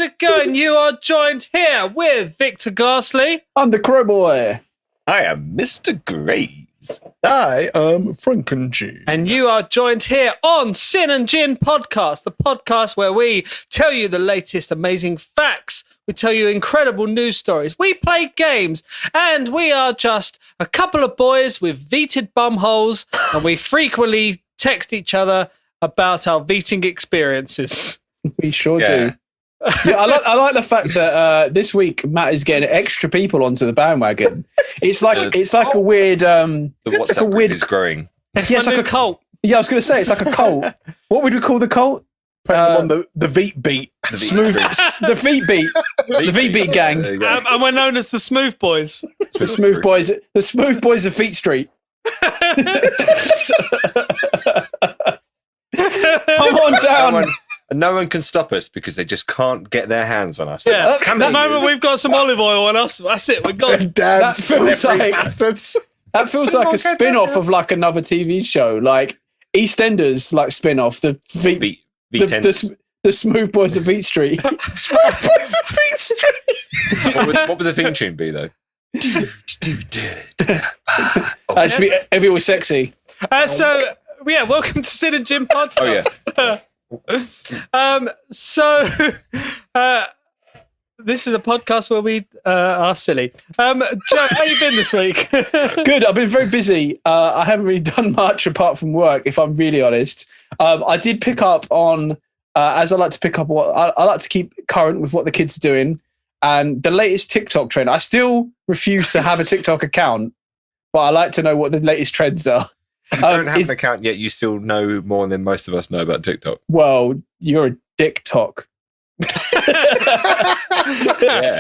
it going? You are joined here with Victor Garsley. I'm the Crow Boy. I am Mr. Graves. I am Franken-G. And you are joined here on Sin and Gin Podcast, the podcast where we tell you the latest amazing facts. We tell you incredible news stories. We play games, and we are just a couple of boys with veeted bumholes, and we frequently text each other about our veeting experiences. We sure do. Yeah, I like the fact that this week Matt is getting extra people onto the bandwagon. It's like a weird The WhatsApp group is growing. It's it's like like a cult. Yeah, I was going to say it's like a cult. What would we call the cult? On the Veet beat. The Smooth, the Veet beat, the Veet beat gang, There you go. And we're known as the Smooth Boys. the Smooth Boys of Veet Street. Come on down. No one can stop us because they just can't get their hands on us. Yeah, At at the moment we've got some olive oil on us. That's it, we're gone. Damn That feels celebrity like- bastards. That feels like a spin-off of like another TV show, like EastEnders, like spin-off. The Veet, the Smooth Boys of Veet Street. What would the theme tune be, though? Actually, every always sexy. Welcome to Sin and Gin Podcast. Oh, yeah. This is a podcast where we are silly. Joe, how you been this week? Good. I've been very busy. I haven't really done much apart from work, if I'm really honest. I did pick up on, as I like to pick up what I like to keep current with what the kids are doing, and the latest TikTok trend. I still refuse to have a TikTok account, but I like to know what the latest trends are. You don't have an account yet. You still know more than most of us know about TikTok. Well, you're a dick-tock. Yeah.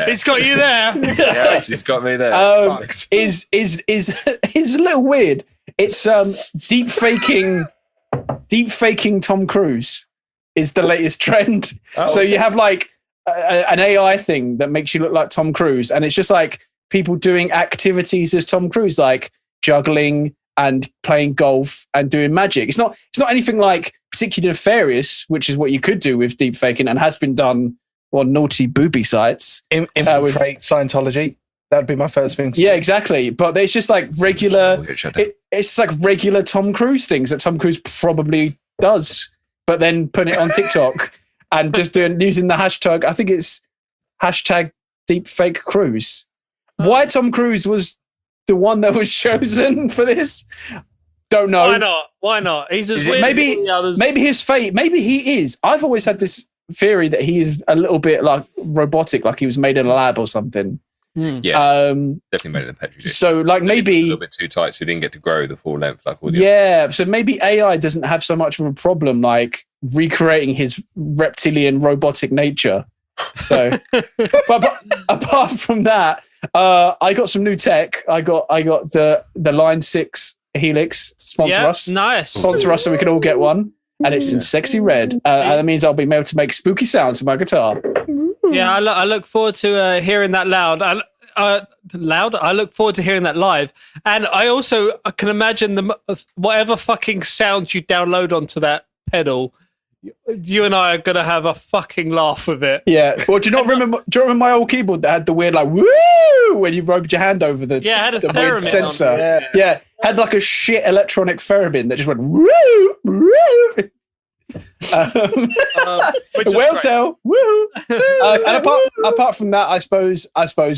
It's got you there. Yes, he's got me there. Is a little weird. It's deep faking Tom Cruise is the latest trend. So you have like an AI thing that makes you look like Tom Cruise, and it's just like people doing activities as Tom Cruise, like juggling and playing golf and doing magic. It's not anything like particularly nefarious, which is what you could do with deep faking and has been done on naughty booby sites. Infiltrate Scientology. That'd be my first thing. Yeah, exactly. But it's just like regular. It's like regular Tom Cruise things that Tom Cruise probably does, but then putting it on TikTok and just using the hashtag. I think it's hashtag deepfake cruise. Why Tom Cruise was the one that was chosen for this? Don't know. Why not? He's as weird maybe as the others. maybe his fate. Maybe he is. I've always had this theory that he is a little bit like robotic, like he was made in a lab or something. Yeah, definitely made it in Petri dish. So like maybe a little bit too tight, so he didn't get to grow the full length like all the yeah. So maybe AI doesn't have so much of a problem like recreating his reptilian robotic nature. So, but apart from that, I got some new tech. I got the Line 6 Helix. Sponsor us. Nice. Sponsor us so we can all get one. And it's in sexy red. And that means I'll be able to make spooky sounds with my guitar. Yeah, I look forward to hearing that loud. I look forward to hearing that live. And I can imagine whatever fucking sounds you download onto that pedal, you and I are going to have a fucking laugh with it. Yeah. Well, do you remember my old keyboard that had the weird like woo when you rubbed your hand over the, it had a the weird theremin sensor? on Yeah. Had like a shit electronic theremin that just went woo woo. Whale tail, woo! And apart from that, I suppose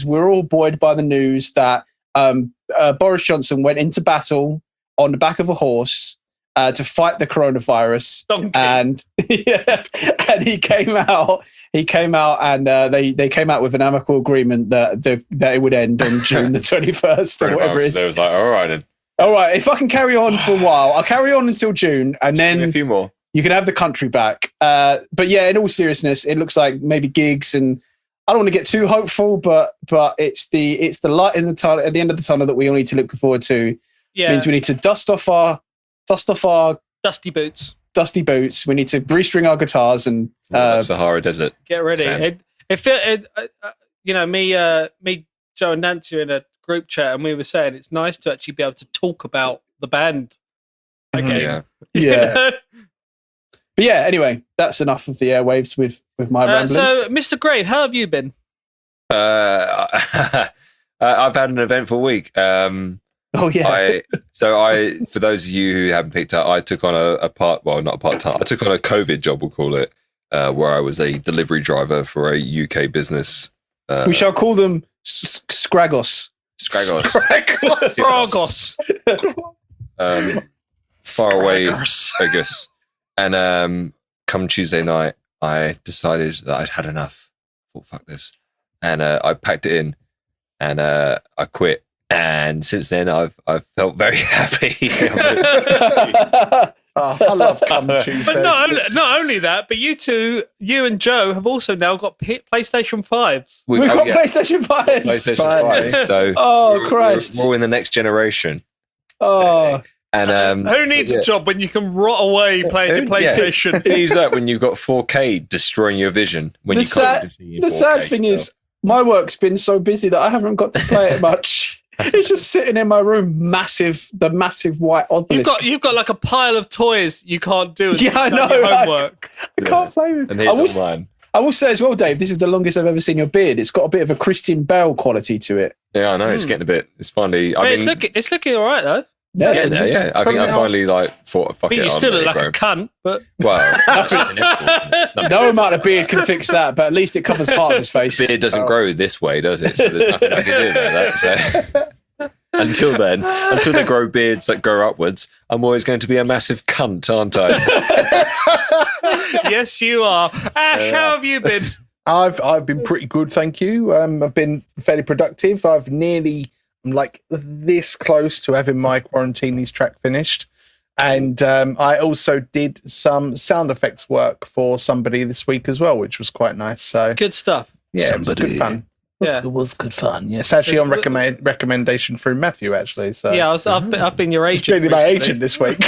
we're all buoyed by the news that Boris Johnson went into battle on the back of a horse to fight the coronavirus, and he came out. And they came out with an amicable agreement that it would end on June the 21st or whatever it is. They was like, all right, then. All right, if I can carry on for a while, I'll carry on until June, and then a few more. You can have the country back. But yeah, in all seriousness, it looks like maybe gigs, and I don't want to get too hopeful, but it's the light in the tunnel at the end of the tunnel that we all need to look forward to. Yeah. It means we need to dust off our dusty boots. We need to restring our guitars and Sahara Desert. Get ready. Me, Joe, and Nancy are in a group chat, and we were saying it's nice to actually be able to talk about the band again. Yeah. But yeah, anyway, that's enough of the airwaves with my ramblings. So, Mr. Grave, how have you been? I've had an eventful week. Oh yeah. For those of you who haven't picked up, I took on not a part-time. I took on a COVID job, we'll call it, where I was a delivery driver for a UK business. We shall call them Scragos. Far away Vegas. And come Tuesday night, I decided that I'd had enough. I thought, fuck this. And I packed it in and I quit. And since then, I've felt very happy. I love Come Tuesday. But not only that, but you and Joe have also now got PlayStation 5s. We've got PlayStation 5s. PlayStation 5s. So Christ. We're all in the next generation. Oh. And who needs a job when you can rot away playing the PlayStation? It is that when you've got 4K destroying your vision. When the sad thing is, my work's been so busy that I haven't got to play it much. It's just sitting in my room, the massive white obelisk. You've got like a pile of toys you can't do. I know. Homework. I can't play with. And here's all mine. I will say as well, Dave, this is the longest I've ever seen your beard. It's got a bit of a Christian Bale quality to it. Yeah, I know. It's getting a bit. It's finally. It's looking all right though. Yeah, it's getting there. Yeah, I think I finally thought, fuck it. You still look like a cunt, but that's just inevitable. No amount of beard can fix that, but at least it covers part of his face. Beard doesn't grow this way, does it? So there's nothing I can do about that. So until they grow beards that grow upwards, I'm always going to be a massive cunt, aren't I? Yes, you are. Ash, how have you been? I've been pretty good, thank you. I've been fairly productive. I'm like this close to having my Quarantinis track finished. And I also did some sound effects work for somebody this week as well, which was quite nice. So good stuff. Yeah, it was good fun. It was good fun. Yes, actually on recommendation through Matthew, actually. So yeah, I've been your agent. Been my agent this week.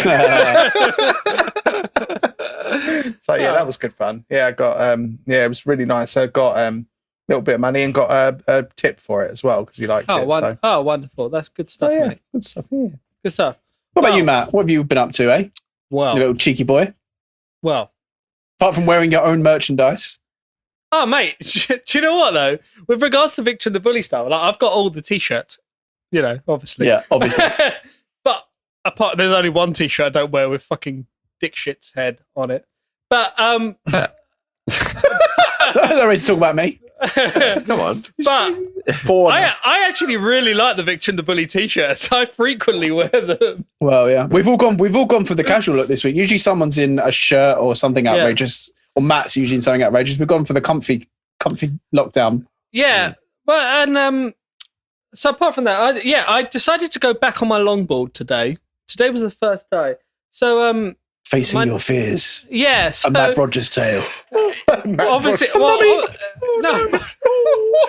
So yeah, that was good fun. Yeah, I got it was really nice. I got a little bit of money and got a tip for it as well because he liked it. Oh, wonderful! That's good stuff, mate. Good stuff. Yeah, good stuff. What about you, Matt? What have you been up to, eh? Well, you little cheeky boy. Well, apart from wearing your own merchandise. Oh, mate, do you know what, though? With regards to Victor and the Bully style, like, I've got all the T-shirts, obviously. Yeah, obviously. But there's only one T-shirt I don't wear with fucking dick shit's head on it. But, Don't ready to talk about me. Come on. But I actually really like the Victor and the Bully T-shirts. I frequently wear them. Well, yeah. We've all gone for the casual look this week. Usually someone's in a shirt or something outrageous. Or Matt's usually in something outrageous. We've gone for the comfy lockdown. Yeah, but so apart from that, I decided to go back on my longboard today. Today was the first day. So facing your fears. Yes, a Matt Rogers tale. Obviously, no.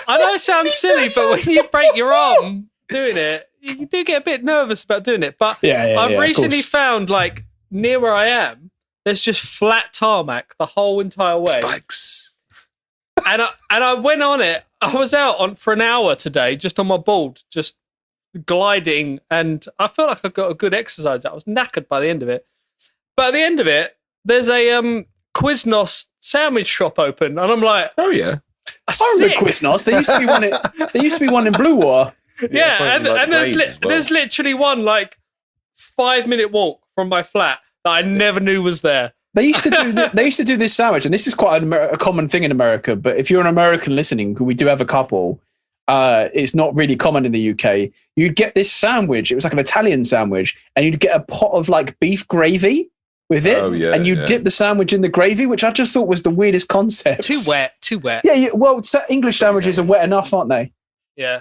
I know it sounds silly, but when you break your arm doing it, you do get a bit nervous about doing it. But I've recently found, like, near where I am, there's just flat tarmac the whole entire way. Spikes. And I went on it. I was out for an hour today, just on my board, just gliding, and I felt like I got a good exercise. I was knackered by the end of it. But at the end of it, there's a Quiznos sandwich shop open, and I'm like, oh yeah, I remember Quiznos. There used to be one in Blue Water. Yeah, and there's literally one like 5-minute walk from my flat that I never knew was there. They used to do this sandwich, and this is quite a common thing in America. But if you're an American listening, we do have a couple. It's not really common in the UK. You'd get this sandwich. It was like an Italian sandwich, and you'd get a pot of like beef gravy with it, and you dip the sandwich in the gravy, which I just thought was the weirdest concept. Too wet. Yeah, well, English sandwiches are wet enough, aren't they? Yeah.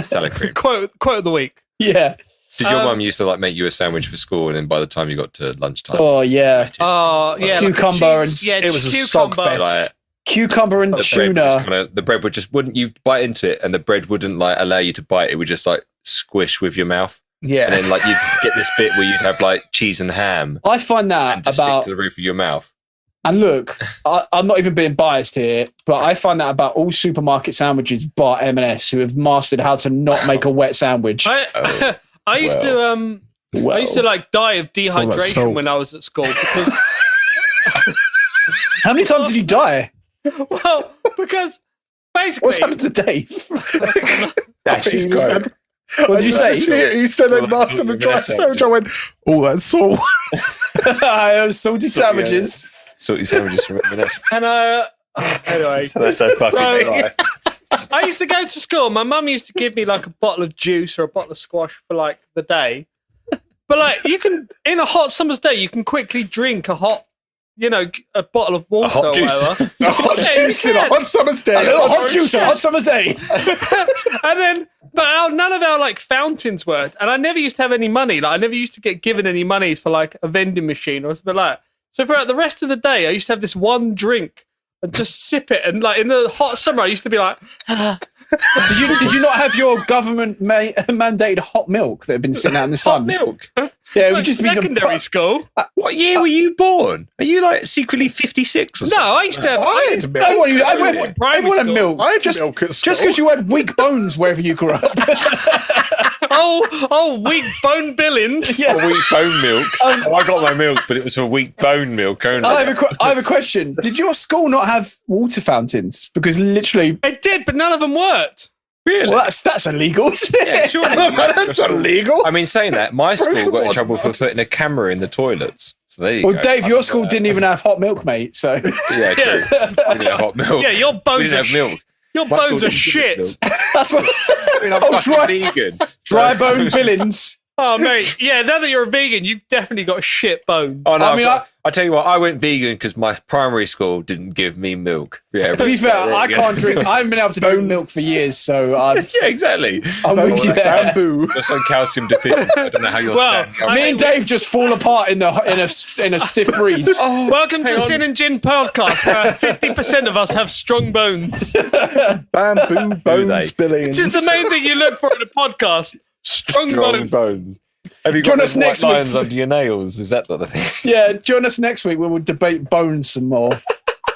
Salad cream. Quote of the week. Yeah. Did your mum used to like make you a sandwich for school, and then by the time you got to lunchtime? Oh yeah. Oh yeah. Cucumber it was a sog fest. Like, cucumber and tuna. The bread would just wouldn't you bite into it, and the bread wouldn't like allow you to bite. It would just like squish with your mouth. Yeah. And then like you'd get this bit where you'd have like cheese and ham. I find that and just stick to the roof of your mouth. And look, I'm not even being biased here, but I find that about all supermarket sandwiches bar M&S, who have mastered how to not make a wet sandwich. I used to like die of dehydration when I was at school because How many times did you die? Well, because basically, What's happened to Dave? Actually, He just had- What did you say? He said it master the dry sandwich. I went, oh, that's so. Salty sandwiches. Salty sandwiches from M&S. and anyway, That's so fucking dry. I used to go to school. My mum used to give me like a bottle of juice or a bottle of squash for like the day. But like you can, in a hot summer's day, you can quickly drink a hot, a bottle of water hot or juice. whatever. A hot juice in a hot summer's day. A little hot juice on a hot summer's day. And then, but none of our like fountains worked, and I never used to have any money. Like I never used to get given any money for like a vending machine or something like that. So throughout the rest of the day, I used to have this one drink and just sip it. And like in the hot summer, I used to be like, Did you not have your government mandated hot milk that had been sitting out in the sun? Milk. Yeah, it would just be secondary school. What year were you born? Are you like secretly 56 or something? No, I used to have. I had milk. Everyone had milk. I had Just milk at school. just because you had weak bones wherever you grew up. Oh, weak bone Billings. Yeah. For weak bone milk. I got my milk, but it was for weak bone milk only. I have a question. Did your school not have water fountains? Because literally, It did, but none of them worked. Really? well, that's illegal. Isn't it? Yeah, surely. That's illegal. I mean, saying that, my school got in trouble for putting a camera in the toilets. So there you go. Well, Dave, your school didn't even have hot milk, mate. So Yeah, true. We didn't have hot milk. Yeah, your We bones didn't are have milk. Your My bones school are didn't give us shit. milk. that's what. I mean, I'm Oh, fucking vegan. Dry So- bone Billings. Oh, mate. Yeah, now that you're a vegan, you've definitely got shit bones. Oh, no, I mean, I tell you what, I went vegan because my primary school didn't give me milk. Yeah, To be fair, I can't drink. I haven't been able to drink milk for years, so Yeah, exactly. I'm with you there. Bamboo. You're so calcium deficient. I don't know how you're Well, standing up. Me and Dave just fall apart in a stiff breeze. Welcome to Sin and Gin podcast, where 50% of us have strong bones. Bamboo bones, Billings. This is the main thing you look for in a podcast. Strong Strong bones. bones. Have you Join got us those white next week. lines under your nails? Is that the thing? Yeah, join us next week where we'll debate bones some more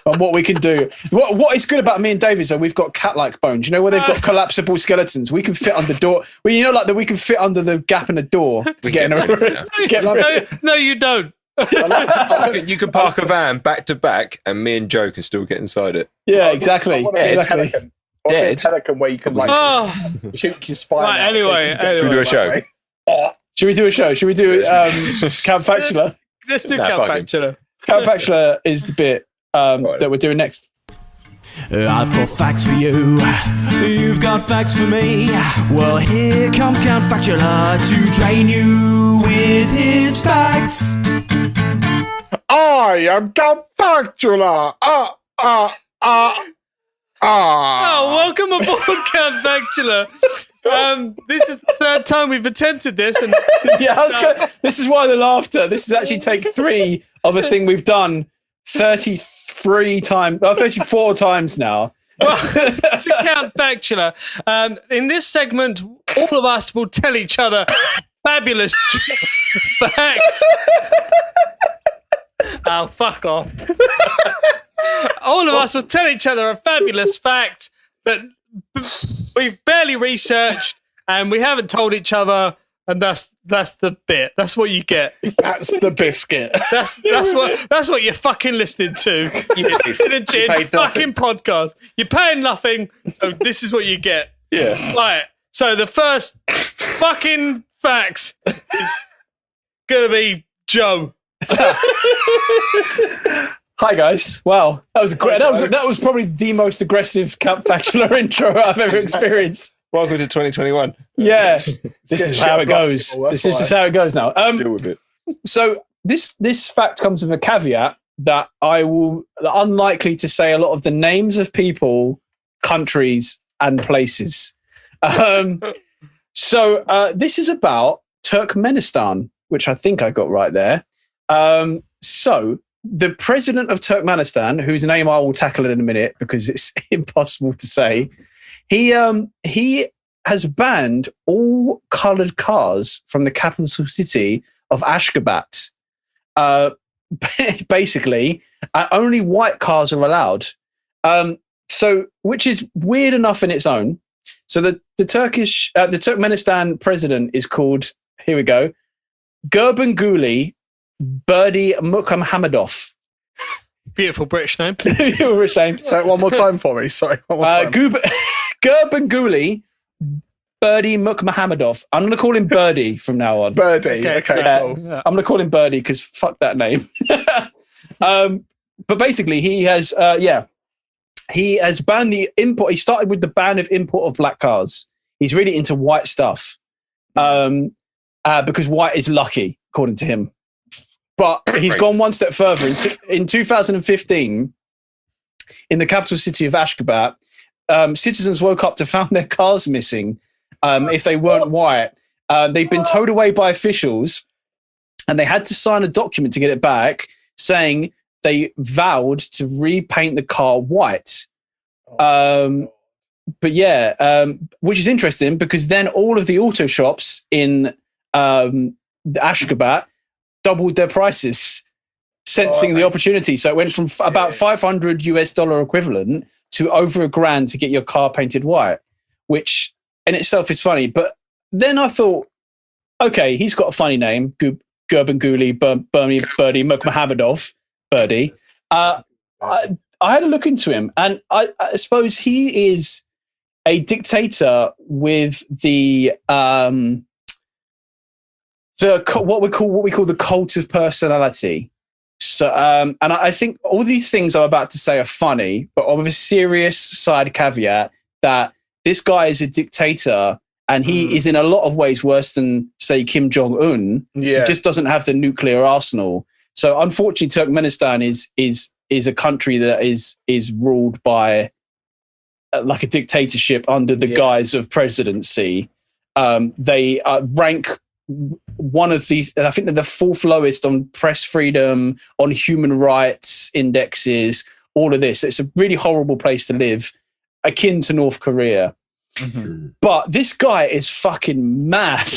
and what we can do. What is good about me and Dave is that we've got cat-like bones. You know where they've got collapsible skeletons? We can fit under door. Well, you know, like that we can fit under the gap in the door to get in. No, you don't. You can park a van back to back, and me and Joe can still get inside it. Yeah, exactly. I wanna be a Exactly. pelican. I wanna be a Dead. pelican where you can like Oh, puke your spine. Right, out. anyway, Just get anyway. Should we do a show? that way. Should we do a show? Should we do Camp Factula? let's do Nah, Count fuck him. Factula. Camp Factula is the bit that we're doing next. I've got facts for you. You've got facts for me. Well, here comes Count Factula to drain you with his facts. I am Count Factula. Oh, welcome aboard, Count Factula. This is the third time we've attempted this, and Yeah, this is why the laughter. This is actually take 3 of a thing we've done 34 times now. to Count Factula. In this segment, all of us will tell each other fabulous facts. Oh, fuck off. All of us will tell each other a fabulous fact that we've barely researched and we haven't told each other, and that's the bit. That's what you get. That's the biscuit. That's what you're fucking listening to. In a gin paid fucking podcast. You're paying nothing, so this is what you get. Yeah. Right. So the first fucking fact is gonna be Joe. Hi guys! Wow, that was great. That was probably the most aggressive Camp Factula intro I've ever experienced. Welcome to 2021. Yeah, this is shit how it block goes. people, that's This is just how it goes now. Deal with it. So this fact comes with a caveat that I will unlikely to say a lot of the names of people, countries, and places. So this is about Turkmenistan, which I think I got right there. So the president of Turkmenistan, whose name I will tackle in a minute because it's impossible to say, he has banned all coloured cars from the capital city of Ashgabat. Basically, only white cars are allowed. So, which is weird enough in its own. So the Turkmenistan president is called, here we go, Gurbanguly Berdi Muhammadov. Beautiful British name. Beautiful British name. Say it one more time for me. Sorry, one more time. Gurbanguly Birdie Mukmahamedov. I'm going to call him Birdie from now on. Birdie. Okay, cool. I'm going to call him Birdie because fuck that name. But basically, he has banned the import. He started with the ban of import of black cars. He's really into white stuff because white is lucky, according to him. But he's gone one step further. In 2015, in the capital city of Ashgabat, citizens woke up to find their cars missing if they weren't white. They'd been towed away by officials, and they had to sign a document to get it back saying they vowed to repaint the car white. Which is interesting because then all of the auto shops in Ashgabat doubled their prices, sensing the opportunity. So it went from about $500 equivalent to over $1,000 to get your car painted white, which in itself is funny. But then I thought, okay, he's got a funny name, Gurbanguly Birdie Mukmahamedov, Birdie. I had a look into him, and I suppose he is a dictator with the what we call the cult of personality. So, and I think all these things I'm about to say are funny, but with a serious side caveat that this guy is a dictator, and he is in a lot of ways worse than, say, Kim Jong-un. Yeah. He just doesn't have the nuclear arsenal. So, unfortunately, Turkmenistan is a country that is ruled by like a dictatorship under the guise of presidency. They rank one of the, I think they're the fourth lowest on press freedom, on human rights indexes, all of this. It's a really horrible place to live, akin to North Korea. Mm-hmm. But this guy is fucking mad.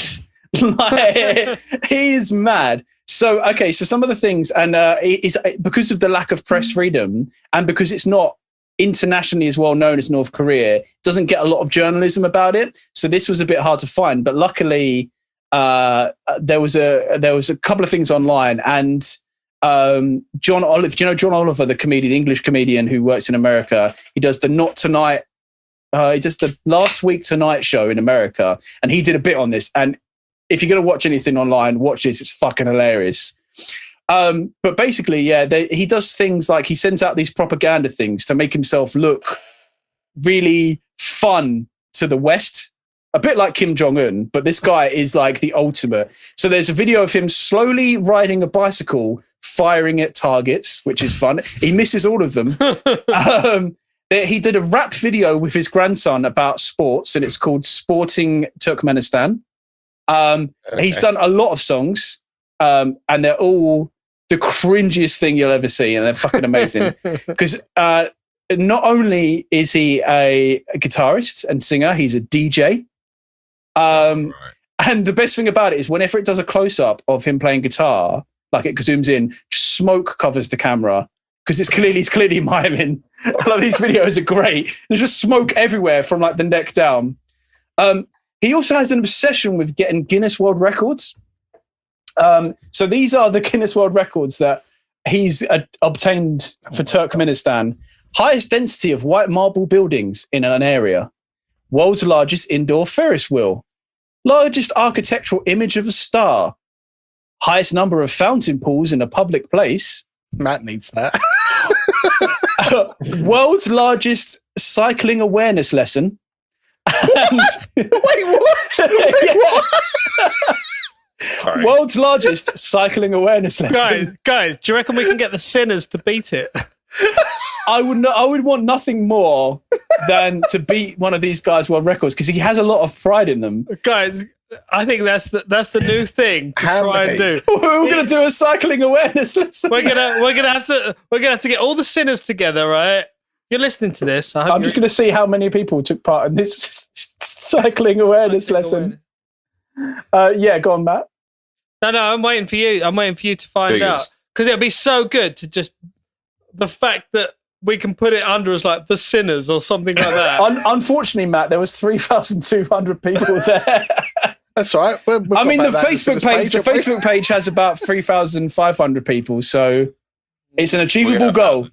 Like, he is mad. So, okay, so some of the things, and is because of the lack of press freedom, and because it's not internationally as well known as North Korea, it doesn't get a lot of journalism about it. So this was a bit hard to find. But luckily, there was a couple of things online, and John Oliver, do you know John Oliver, the comedian, the English comedian who works in America? He does the Not Tonight. He does the Last Week Tonight show in America, and he did a bit on this. And if you're going to watch anything online, watch this. It's fucking hilarious. But basically, he does things like he sends out these propaganda things to make himself look really fun to the West, a bit like Kim Jong-un, but this guy is like the ultimate. So there's a video of him slowly riding a bicycle, firing at targets, which is fun. He misses all of them. He did a rap video with his grandson about sports, and it's called Sporting Turkmenistan. He's done a lot of songs, and they're all the cringiest thing you'll ever see, and they're fucking amazing. Because not only is he a guitarist and singer, he's a DJ. And the best thing about it is whenever it does a close-up of him playing guitar, like it zooms in, just smoke covers the camera because he's clearly miming. I love these videos are great. There's just smoke everywhere from like the neck down. He also has an obsession with getting Guinness World Records. So these are the Guinness World Records that he's obtained for Turkmenistan. Highest density of white marble buildings in an area. World's largest indoor Ferris wheel. Largest architectural image of a star. Highest number of fountain pools in a public place. Matt needs that. World's largest cycling awareness lesson. Wait, what? What? Sorry. World's largest cycling awareness lesson. Guys, do you reckon we can get the sinners to beat it? I would want nothing more than to beat one of these guys' world records because he has a lot of pride in them. Guys, I think that's the new thing to try and do. We're going to do a cycling awareness lesson. We're gonna have to get all the sinners together, right? You're listening to this. I'm just going to see how many people took part in this cycling awareness lesson. Yeah, go on, Matt. No, I'm waiting for you. I'm waiting for you to find out because it'll be so good to just the fact that we can put it under as like the sinners or something like that. Unfortunately, Matt, there was 3,200 people there. That's all right. I mean, the Facebook page has about 3,500 people. So It's an achievable goal.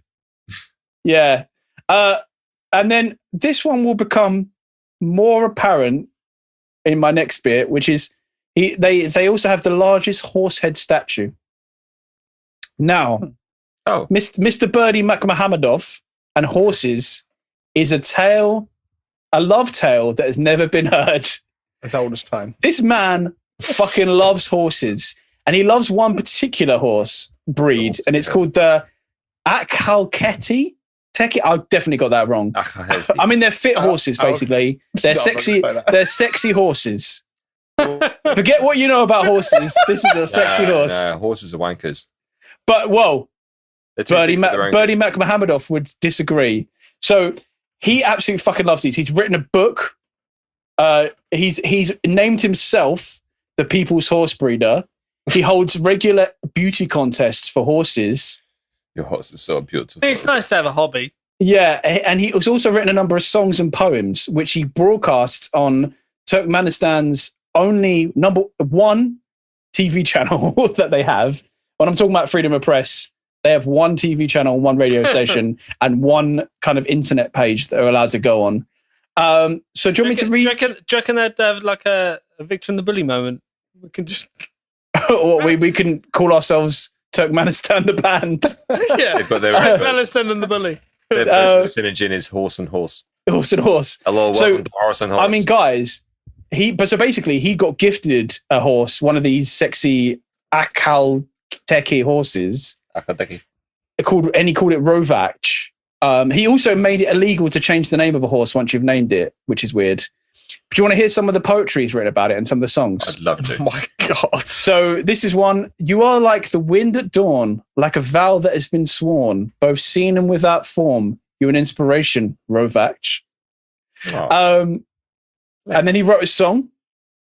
Yeah. And then this one will become more apparent in my next bit, which is they also have the largest horse head statue. Now, Mr. Birdie Makhmahammadov and horses is a love tale that has never been heard. As old as time. This man fucking loves horses, and he loves one particular horse breed, and it's called the Akhalketi. I've definitely got that wrong. I mean, they're fit horses, basically. They're sexy. They're sexy horses. Forget what you know about horses. This is a sexy horse. No, horses are wankers. But whoa, Birdie Makhmahammadov would disagree. So he absolutely fucking loves these. He's written a book. He's named himself the People's Horse Breeder. He holds regular beauty contests for horses. Your horse is so beautiful. It's nice to have a hobby. Yeah, and he has also written a number of songs and poems, which he broadcasts on Turkmenistan's only number one TV channel that they have. When I'm talking about freedom of press, they have one TV channel, one radio station, and one kind of internet page that are allowed to go on. So do you want me to read? Do you reckon they'd have like a Victor and the Bully moment? We can just... or we can call ourselves Turkmenistan the band. Yeah, but they're Turkmenistan and the Bully. Their version of Synergin is horse and horse. Horse and horse. Hello, welcome to horse and horse. I mean, guys, basically he got gifted a horse, one of these sexy Akhalteki horses. Akhalteki. He called it Rovach. He also made it illegal to change the name of a horse once you've named it, which is weird. Do you want to hear some of the poetry he's written about it and some of the songs? I'd love to. Oh my God. So this is one. You are like the wind at dawn, like a vow that has been sworn, both seen and without form. You're an inspiration, Rovach. Oh. And then he wrote a song.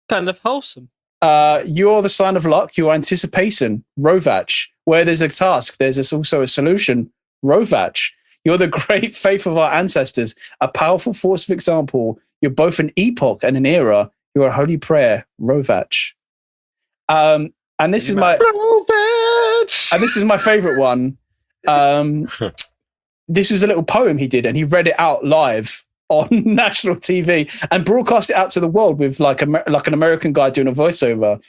Kind of wholesome. You're the sign of luck. You're anticipation, Rovach. Where there's a task, there's also a solution, Rovach. You're the great faith of our ancestors, a powerful force of example. You're both an epoch and an era. You're a holy prayer, Rovach. And this is my Rovach. And this is my favorite one. This was a little poem he did, and he read it out live on national TV and broadcast it out to the world with like an American guy doing a voiceover.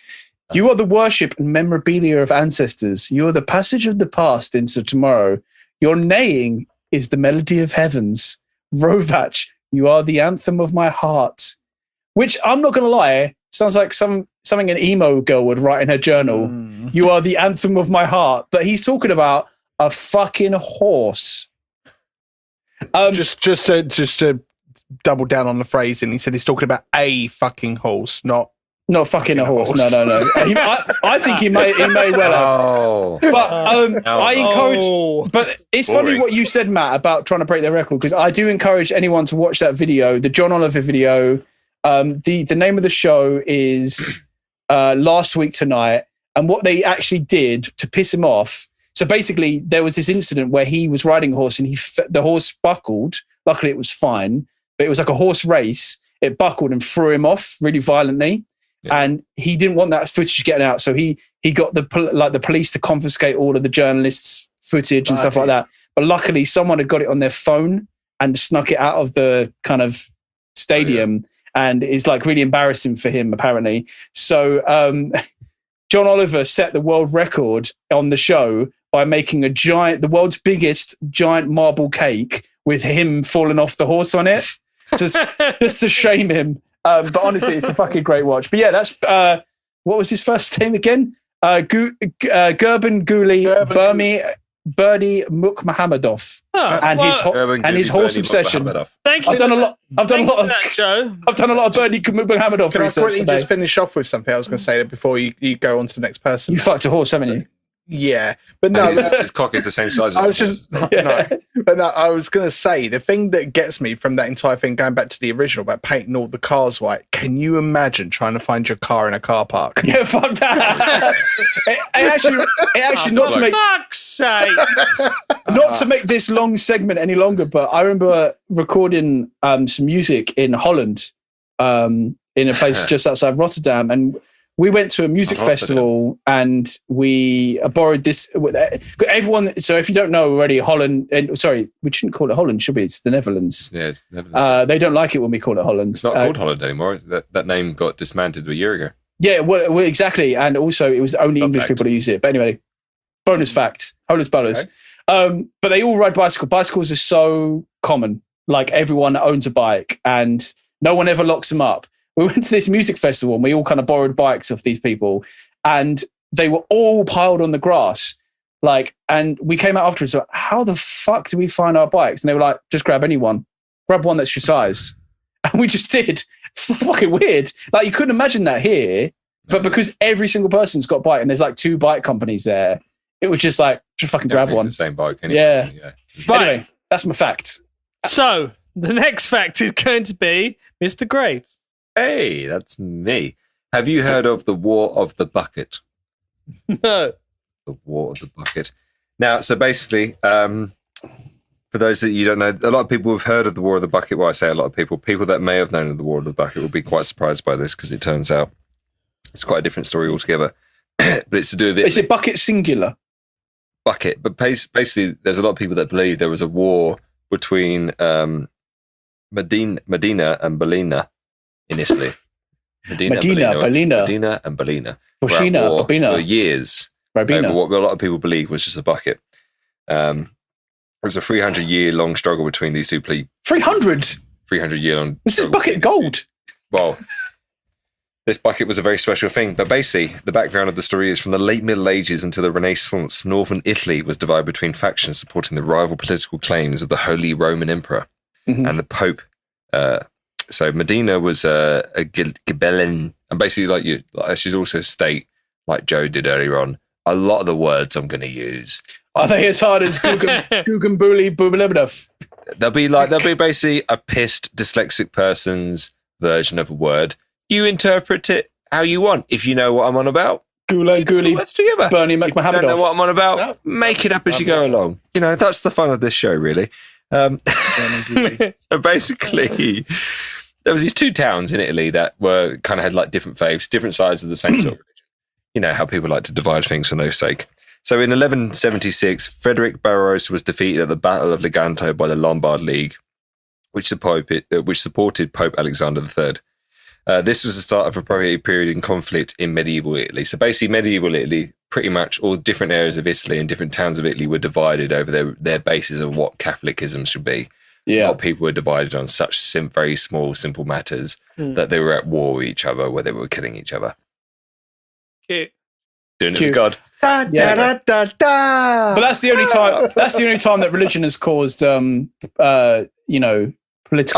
You are the worship and memorabilia of ancestors. You are the passage of the past into tomorrow. Your neighing is the melody of heavens. Rovach, you are the anthem of my heart. Which, I'm not going to lie, sounds like something an emo girl would write in her journal. You are the anthem of my heart. But he's talking about a fucking horse. Just to double down on the phrasing, he said he's talking about a fucking horse, not fucking a horse. No. I think he may well have. But I encourage. But it's funny what you said, Matt, about trying to break the record, because I do encourage anyone to watch that video, the John Oliver video. The name of the show is Last Week Tonight, and what they actually did to piss him off. So basically, there was this incident where he was riding a horse and the horse buckled. Luckily, it was fine, but it was like a horse race. It buckled and threw him off really violently. Yeah. And he didn't want that footage getting out, so he got the police to confiscate all of the journalists' footage and stuff like that. But luckily, someone had got it on their phone and snuck it out of the kind of stadium, and it's like really embarrassing for him apparently. So John Oliver set the world record on the show by making the world's biggest giant marble cake with him falling off the horse on it, just to shame him. But honestly, it's a fucking great watch. But yeah, that's what was his first name again? Gurban Guli Birdie Makhmahammadov, and his horse obsession. Thank you. I've done a lot of Birdie Makhmahammadov Can I research quickly today. just finish off with something I was going to say that before you go on to the next person? You fucked a horse, haven't you? Yeah, but no, his cock is the same size. I was just no, but no, I was going to say the thing that gets me from that entire thing, going back to the original about painting all the cars white. Can you imagine trying to find your car in a car park? Yeah, fuck that. it actually not to make fuck's sake. Not to make this long segment any longer, but I remember recording some music in Holland, in a place just outside Rotterdam, and we went to a music festival and we borrowed this. Everyone, so if you don't know already, Holland, sorry, we shouldn't call it Holland, should we? It's the Netherlands. Yeah, it's the Netherlands. They don't like it when we call it Holland. It's not called Holland anymore. That name got dismantled a year ago. Yeah, well, exactly. And also, it was only English people to use it. But anyway, bonus fact, Holland's bowlers. Okay. But they all ride bicycles. Bicycles are so common. Like, everyone owns a bike and no one ever locks them up. We went to this music festival and we all kind of borrowed bikes off these people and they were all piled on the grass. Like, and we came out afterwards, like, how the fuck do we find our bikes? And they were like, just grab anyone. Grab one that's your size. And we just did. Fucking weird. Like, you couldn't imagine that here, but because every single person's got a bike and there's like 2 bike companies there, it was just like, just fucking grab one. The same bike. Anyway, yeah. But anyway, that's my fact. So the next fact is going to be Mr. Graves. Hey, that's me. Have you heard of the War of the Bucket? No. The War of the Bucket. Now, so basically, for those that you don't know, a lot of people have heard of the War of the Bucket. Well, I say a lot of people that may have known of the War of the Bucket will be quite surprised by this because it turns out it's quite a different story altogether. But it's to do with it. Is it bucket singular? Bucket. But basically, there's a lot of people that believe there was a war between Medina and Bellina in Italy. Medina and Bellina. For years. Over what a lot of people believe was just a bucket. It was a 300-year long struggle between these two people. 300? 300-year long. Was this bucket gold? Well, this bucket was a very special thing. But basically, the background of the story is from the late Middle Ages until the Renaissance, northern Italy was divided between factions supporting the rival political claims of the Holy Roman Emperor and the Pope. So Medina was a Ghibellin, and basically, like I should also state, like Joe did earlier on, a lot of the words I'm going to use are they as hard as Guggenbuli Bubalibnov? They'll be basically a pissed dyslexic person's version of a word. You interpret it how you want. If you know what I'm on about, let's together. Bernie McMahon. If you don't know what I'm on about, make it up as you go along. You know, that's the fun of this show, really. So basically, there was these 2 towns in Italy that were kind of had like different faiths, different sides of the same sort of religion. You know how people like to divide things for no sake. So in 1176, Frederick Barbarossa was defeated at the Battle of Leganto by the Lombard League, which supported Pope Alexander III. This was the start of a period in conflict in medieval Italy. So basically, medieval Italy, pretty much all different areas of Italy and different towns of Italy were divided over their basis of what Catholicism should be. Yeah. A lot of people were divided on such very small, simple matters that they were at war with each other, where they were killing each other. Cute. Doing it with God. But that's the only time. That's the only time that religion has caused, political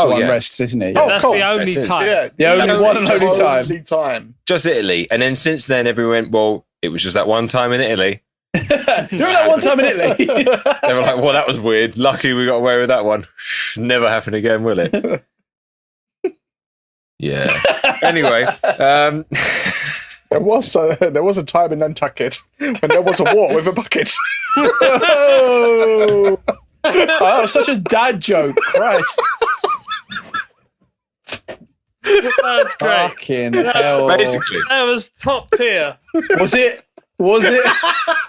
unrests, isn't it? Yeah. That's the only time. Yeah, the only one and only time. Just Italy, and then since then, everyone went, well, it was just that one time in Italy. Do you remember that one time in Italy? They were like, well, that was weird. Lucky we got away with that one. Never happen again, will it? Yeah. Anyway, there was a time in Nantucket when there was a war with a bucket. Oh, that was such a dad joke. Christ. That's great. Fucking hell. Basically. That was top tier. Was it?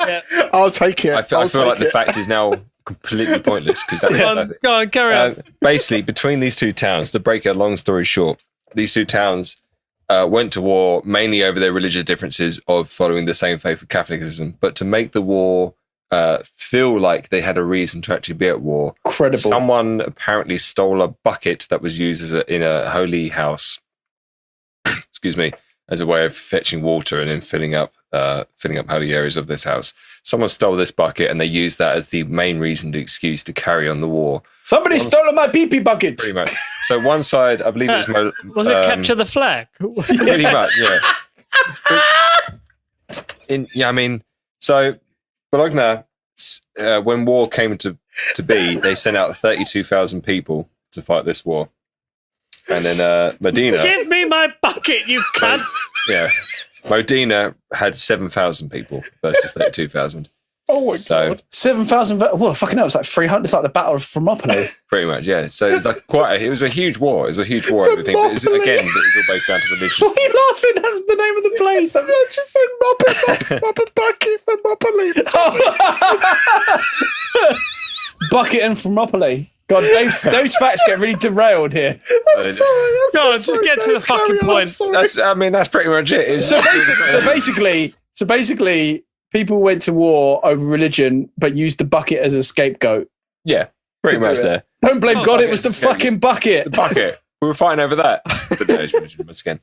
Yeah. I'll take it. I feel like the fact is now completely pointless because Go on, carry on. Basically, between these 2 towns, to break a long story short, these 2 towns went to war mainly over their religious differences of following the same faith of Catholicism, but to make the war feel like they had a reason to actually be at war. Incredible. Someone apparently stole a bucket that was used in a holy house, excuse me, as a way of fetching water and then filling up holy areas of this house. Someone stole this bucket and they used that as the main reason to excuse to carry on the war. Somebody stole my pee-pee bucket. Pretty much. So one side, I believe it was... Was it capture the flag? Pretty much, yeah. So Bologna, when war came to be, they sent out 32,000 people to fight this war. And then Medina... Give me my bucket, you cunt! Yeah. Modena had 7,000 people versus 32,000. Oh my So- god. 7,000. Well, fucking hell, it's like 300. It's like the Battle of Thermopylae. Pretty much, yeah. So it was like it was a huge war. It was a huge war. Everything, but it was all based down to religion. Why are you laughing? That was the name of the place. I just said Muppet Bucket for Muppet. Bucket and Thermopylae. God, Dave's facts get really derailed here. God, just get to the fucking point. That's pretty much it. It's- So basically, people went to war over religion, but used the bucket as a scapegoat. yeah, pretty much there. Don't blame God. It was the bucket's a fucking bucket. The bucket. We were fighting over that. But no, it's religion once again.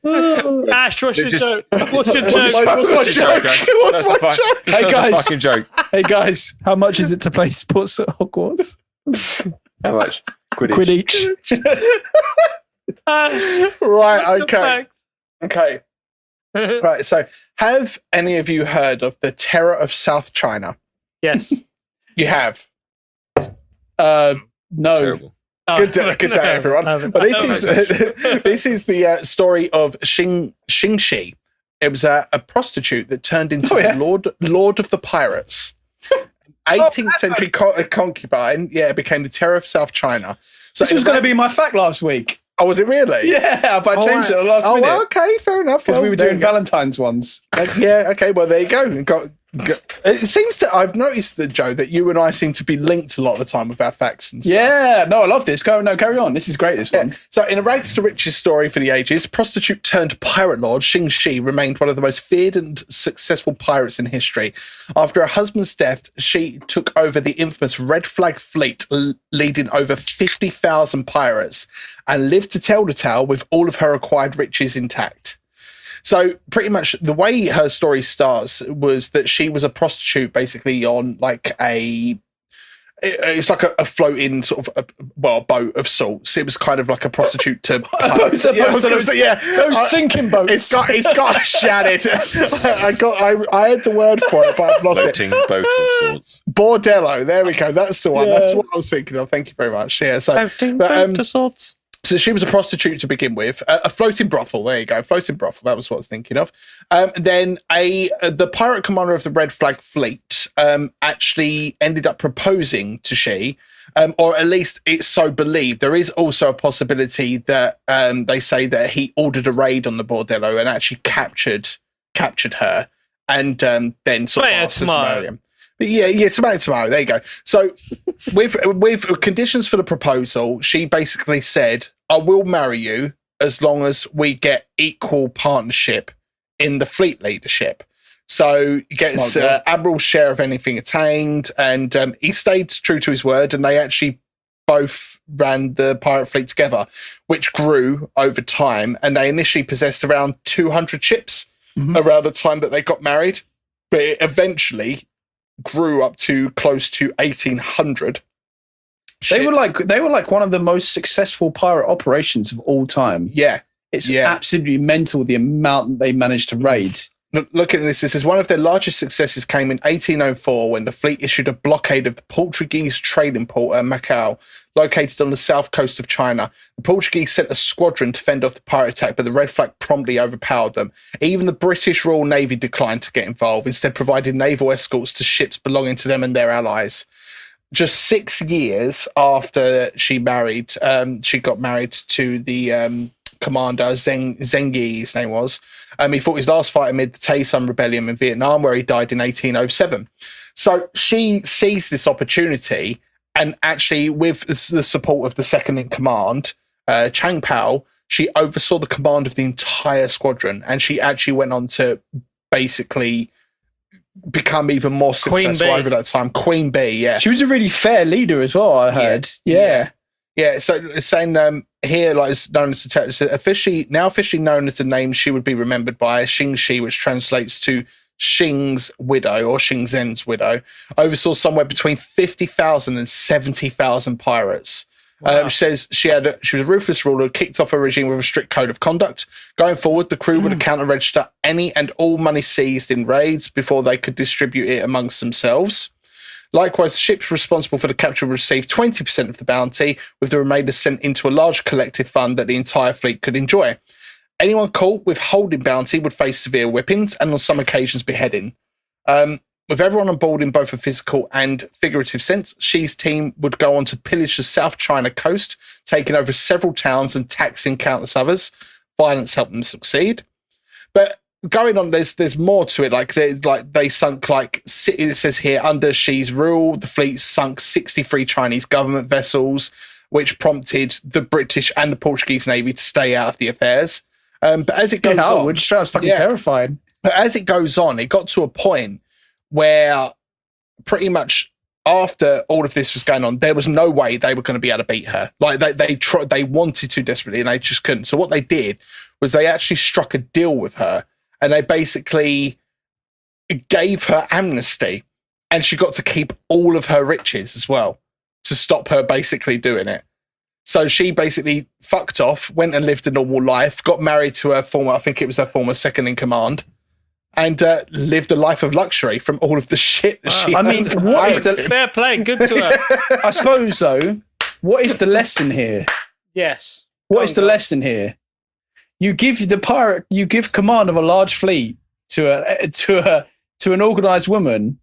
Ash, what's your Just- joke? What's your What's joke? my joke? What's my joke? Hey, Hey guys. guys, a fucking joke. Hey guys, how much is it to play sports at Hogwarts? How much? Quid each. Ash, Right, what's your okay. facts? Okay. Right, so have any of you heard of the Terror of South China? Yes. You have. No. Terrible. Good day, everyone. But this is the story of Xingxi. It was a prostitute that turned into Lord of the Pirates. 18th century concubine, became the Terror of South China. So This was going to be my fact last week. Oh, was it really? Yeah, but I changed it at the last minute. Oh, okay, fair enough. Because we were there doing you go. Valentine's ones. Yeah, okay, well, there you go. It seems to, I've noticed that, Joe, that you and I seem to be linked a lot of the time with our facts and stuff. Yeah, no, I love this. Carry on. This is great, this one. So, in a rags to riches story for the ages, prostitute turned pirate lord Xingxi remained one of the most feared and successful pirates in history. After her husband's death, she took over the infamous Red Flag fleet, leading over 50,000 pirates, and lived to tell the tale with all of her acquired riches intact. So pretty much the way her story starts was that she was a prostitute basically on like it's like a floating sort of a boat of sorts. It was kind of like a prostitute to Those sinking boats. It's got shattered. I had the word for it, but I've lost Floating boat of sorts. Bordello. There we go. That's the one. Yeah. That's what I was thinking of. Thank you very much. Yeah. So, sorts. so she was a prostitute to begin with, a floating brothel. There you go, floating brothel. That was what I was thinking of. Then the pirate commander of the Red Flag fleet actually ended up proposing to she, or at least it's so believed. There is also a possibility that they say that he ordered a raid on the bordello and actually captured her, and then sort of asked her to marry him. Yeah, tomato. There you go. So, with conditions for the proposal, she basically said, "I will marry you as long as we get equal partnership in the fleet leadership." So he gets admiral's share of anything attained, and he stayed true to his word. And they actually both ran the pirate fleet together, which grew over time. And they initially possessed around 200 ships around the time that they got married, but it eventually grew up to close to 1,800. They were like one of the most successful pirate operations of all time. Yeah. It's absolutely mental the amount they managed to raid. Look at this. This is one of their largest successes came in 1804 when the fleet issued a blockade of the Portuguese trading port at Macau, located on the south coast of China. The Portuguese sent a squadron to fend off the pirate attack, but the Red Flag promptly overpowered them. Even the British Royal Navy declined to get involved, instead providing naval escorts to ships belonging to them and their allies. Just 6 years after she got married to the commander, Zengi, his name was. He fought his last fight amid the Tay Son Rebellion in Vietnam, where he died in 1807. So she seized this opportunity, and actually, with the support of the second in command, Chang Pao, she oversaw the command of the entire squadron, and she actually went on to basically become even more successful over that time. Queen Bee, yeah. She was a really fair leader as well, I heard. Yeah. So it's saying here, like it's known as the text, officially known as the name she would be remembered by, Xingxi, which translates to Xing's widow or Xingzhen's widow, oversaw somewhere between 50,000 and 70,000 pirates. She says she was a ruthless ruler, kicked off a regime with a strict code of conduct. Going forward, the crew would counter-register any and all money seized in raids before they could distribute it amongst themselves. Likewise, the ships responsible for the capture would receive 20% of the bounty, with the remainder sent into a large collective fund that the entire fleet could enjoy. Anyone caught with holding bounty would face severe whippings and on some occasions beheading. with everyone on board in both a physical and figurative sense, Xi's team would go on to pillage the South China coast, taking over several towns and taxing countless others. Violence helped them succeed. But going on, there's more to it. They sunk it says here, under Xi's rule, the fleet sunk 63 Chinese government vessels, which prompted the British and the Portuguese Navy to stay out of the affairs. But as it goes on, which sounds fucking terrifying. But as it goes on, it got to a point where pretty much after all of this was going on, there was no way they were going to be able to beat her. Like they wanted to desperately, and they just couldn't. So what they did was they actually struck a deal with her, and they basically gave her amnesty, and she got to keep all of her riches as well to stop her basically doing it. So she basically fucked off, went and lived a normal life, got married to her former, I think it was her former second in command, and lived a life of luxury from all of the shit that she I mean, what is the Fair play, good to her. I suppose though, what is the lesson here? Yes. What is the lesson here? You give command of a large fleet to an organized woman,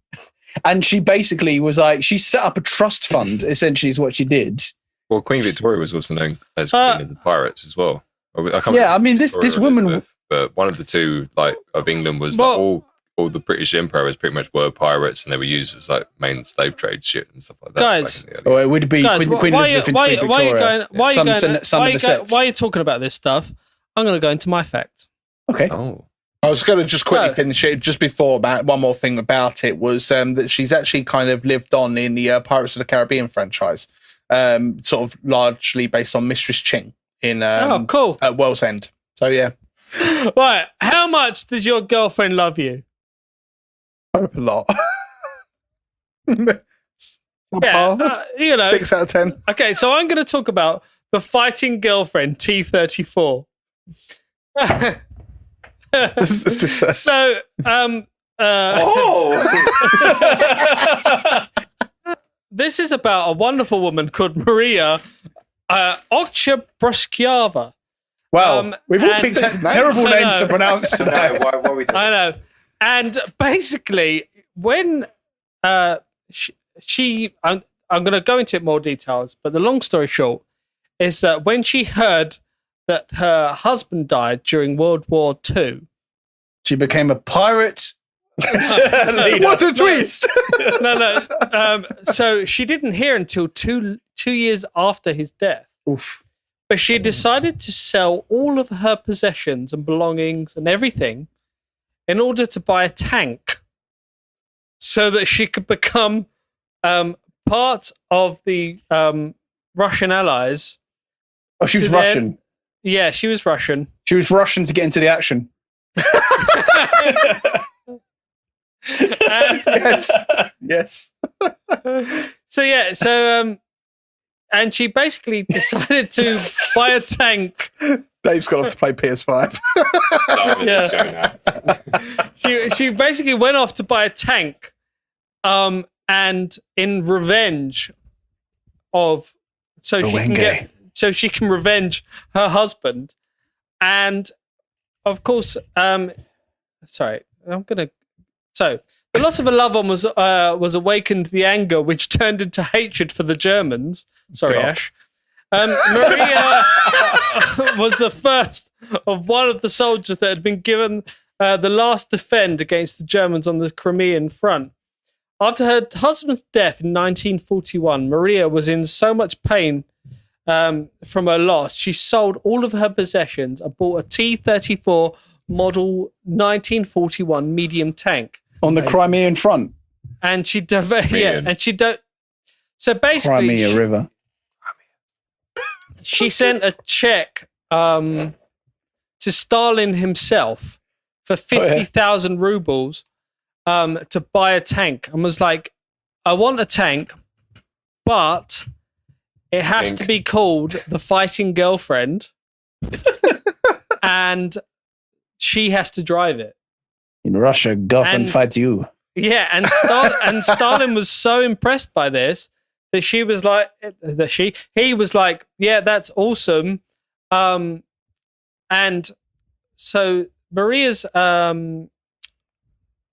and she basically was like, she set up a trust fund, essentially is what she did. Well, Queen Victoria was also known as Queen of the Pirates as well. This woman, but one of the two, of England, was all the British emperors pretty much were pirates, and they were used as main slave trade shit and stuff like that. Guys, it would be Queen Elizabeth and Queen Victoria. Why are you talking about this stuff? I'm going to go into my fact. Okay. Oh. I was going to just quickly finish it just before about one more thing about it was that she's actually kind of lived on in the Pirates of the Caribbean franchise, sort of largely based on Mistress Ching in cool. at World's End. So yeah. Right. How much does your girlfriend love you? A lot. Yeah, 6 out of 10. Okay, so I'm going to talk about the fighting girlfriend T-34. So, this is about a wonderful woman called Maria Octopuses. Wow, we've all picked terrible names to pronounce today. I know. And basically, when I'm going to go into it more details, but the long story short is that when she heard that her husband died during World War II, she became a pirate. What a twist! No. So she didn't hear until two years after his death. Oof. But she decided to sell all of her possessions and belongings and everything in order to buy a tank so that she could become part of the Russian allies. Oh, she was Russian. Yeah, she was Russian. She was Russian to get into the action. Yes. And she basically decided to buy a tank. Dave's gone off to play PS5. She basically went off to buy a tank, and in revenge of so she can revenge her husband, and of course, the loss of a loved one was awakened the anger, which turned into hatred for the Germans. Sorry, God. Ash. Maria was the first of one of the soldiers that had been given the last defend against the Germans on the Crimean front. After her husband's death in 1941, Maria was in so much pain from her loss, she sold all of her possessions and bought a T-34 model 1941 medium tank. On the Crimean front. And so basically Crimea River. She sent a check to Stalin himself for 50,000 rubles to buy a tank, and was like, I want a tank, but it has to be called the Fighting Girlfriend, and she has to drive it. In Russia, girlfriend fights you. Yeah, and Stalin was so impressed by this that he was like, yeah, that's awesome. And so Maria's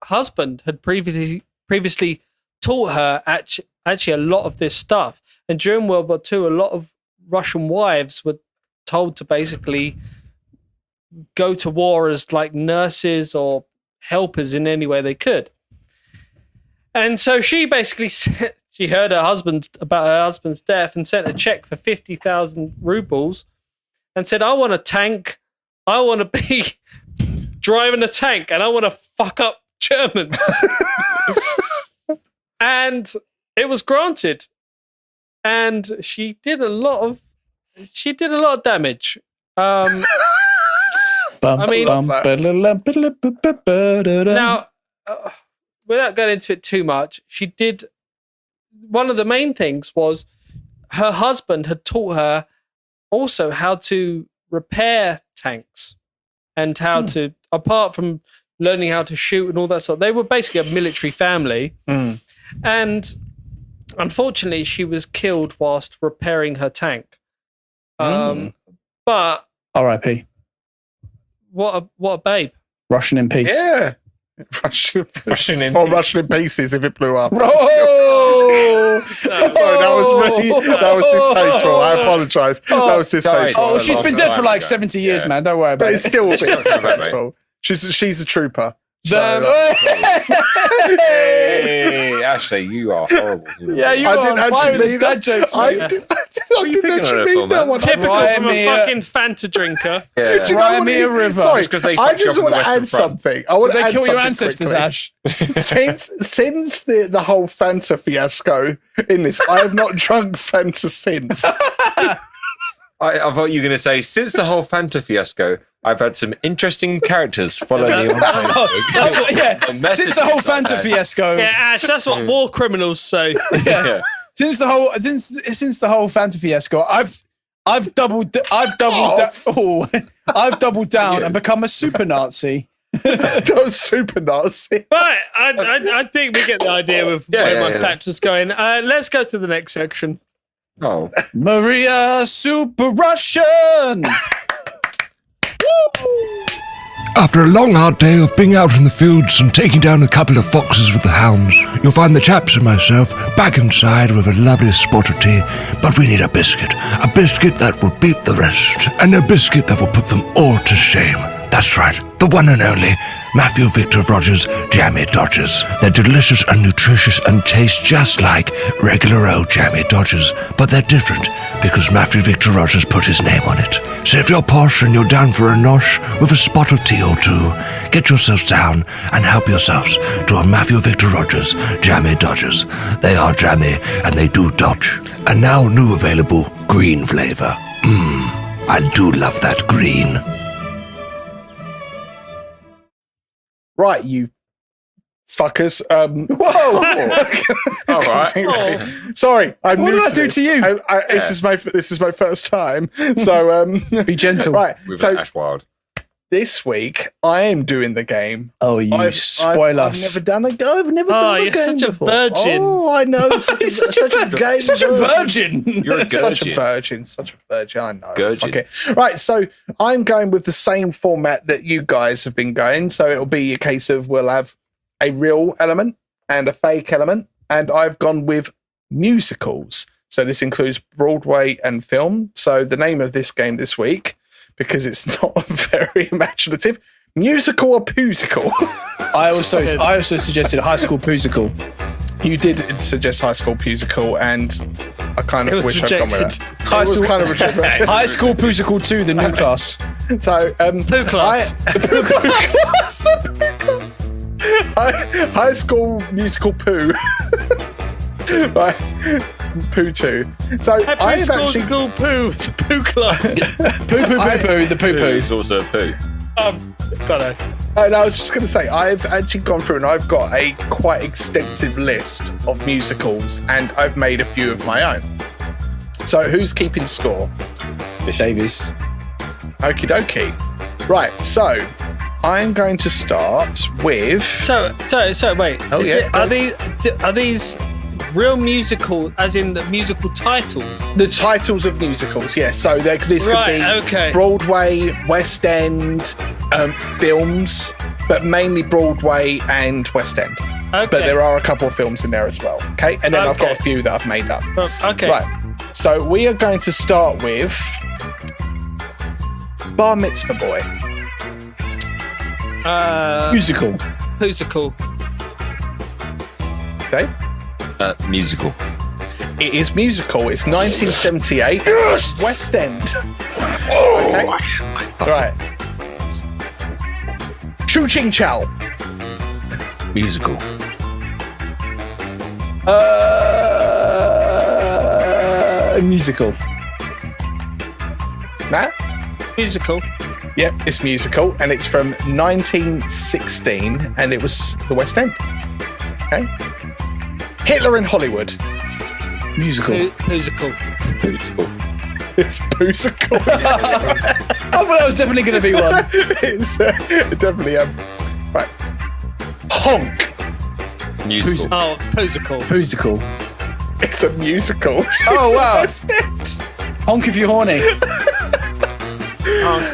husband had previously taught her actually a lot of this stuff. And during World War II, a lot of Russian wives were told to basically go to war as like nurses or helpers in any way they could. And so she basically she heard about her husband's death and sent a check for 50,000 rubles and said, I want a tank. I want to be driving a tank and I want to fuck up Germans. And it was granted. And she did a lot of damage. Now, without going into it too much, she did. One of the main things was her husband had taught her also how to repair tanks and how to, apart from learning how to shoot and all that sort. They were basically a military family, and unfortunately, she was killed whilst repairing her tank. But R.I.P. What a babe. Russian in peace. Yeah. Russian in pieces if it blew up. Oh! Sorry, that was distasteful. I apologise. That was distasteful. Oh, she's been dead for like 70 years, man. Don't worry about But it. it's still a bit distasteful. She's a trooper. Hey, Ashley, you are horrible. Yeah, you I are. didn't actually mean that. Jokes, I mate. didn't actually mean that one. Typical Ryan from a me fucking Fanta drinker. Do you know Ryan what me it a is? river. Sorry, Just 'cause they I fucked you just up want on to the add Western Front. something. I want Did to they add kill your something ancestors, quickly. Ash? Since the whole Fanta fiasco in this, I have not drunk Fanta since. I thought you were going to say, since the whole Fanta fiasco, I've had some interesting characters follow me on Facebook. Since the whole Fanta fiasco. Yeah, Ash, that's what war criminals say. Yeah. Since the whole Fanta fiasco, I've doubled down and become a super Nazi. Super Nazi. Right, I think we get the idea with where my fact was going. Let's go to the next section. Oh. Maria Super Russian. After a long hard day of being out in the fields and taking down a couple of foxes with the hounds, you'll find the chaps and myself back inside with a lovely spot of tea. But we need a biscuit that will beat the rest, and a biscuit that will put them all to shame. That's right, the one and only Matthew Victor Rogers Jammy Dodgers. They're delicious and nutritious and taste just like regular old Jammy Dodgers, but they're different because Matthew Victor Rogers put his name on it. So if you're posh and you're down for a nosh with a spot of tea or two, get yourselves down and help yourselves to a Matthew Victor Rogers Jammy Dodgers. They are jammy and they do dodge. And now new available green flavour. I do love that green. Right, you fuckers. Whoa! All right. Sorry, I'm What new did I to do this. to you? This is my first time. So Be gentle. right. With So Ash Wild. this week I am doing the game. Oh, you spoil I've us. never done a go. I've never Oh, done a you're game such a before. virgin. Oh, I know. Such a game Such a virgin. You're a Such a virgin. virgin. I know. Virgin. Okay. Right. So I'm going with the same format that you guys have been going. So it'll be a case of we'll have a real element and a fake element. And I've gone with musicals. So this includes Broadway and film. So the name of this game this week, because it's not very imaginative, Musical or Poosical. I also suggested High School Poosical. You did suggest High School Poosical, and I kind of It was wish I'd gone with rejected. that. It was kind of rejected. High School Poosical 2, the new class. So, Poo class. High School Musical Poo. Right. Poo 2. So Happy I've school, actually school poo, the poo class. The poo poo. It's also a poo. Got it. and I was just going to say, I've actually gone through and I've got a quite extensive list of musicals, and I've made a few of my own. So who's keeping score? Davies. Okie dokie. Right, so I'm going to start with. So wait. Oh, Is yeah, are these real musical, as in the musical titles? The titles of musicals, yes. So this could Right, be okay. Broadway, West End, films, but mainly Broadway and West End. but there are a couple of films in there as well. Okay, and then I've got a few that I've made up. Okay. Right. So we are going to start with Bar Mitzvah Boy. Musical. Poosical. Okay. Musical. It is musical. It's 1978. Yes! West End. Okay. Right. Choo Ching Chow. Musical. Musical. Matt? Musical. Yep, it's musical, and it's from 1916, and it was the West End. Okay. Hitler in Hollywood. Musical. Poosical. Musical. It's Poosical. I thought that was definitely going to be one. It's definitely right. Honk. Musical. Oh, Poosical. Poosical. It's a musical. Oh, wow. West End. Honk if you're horny.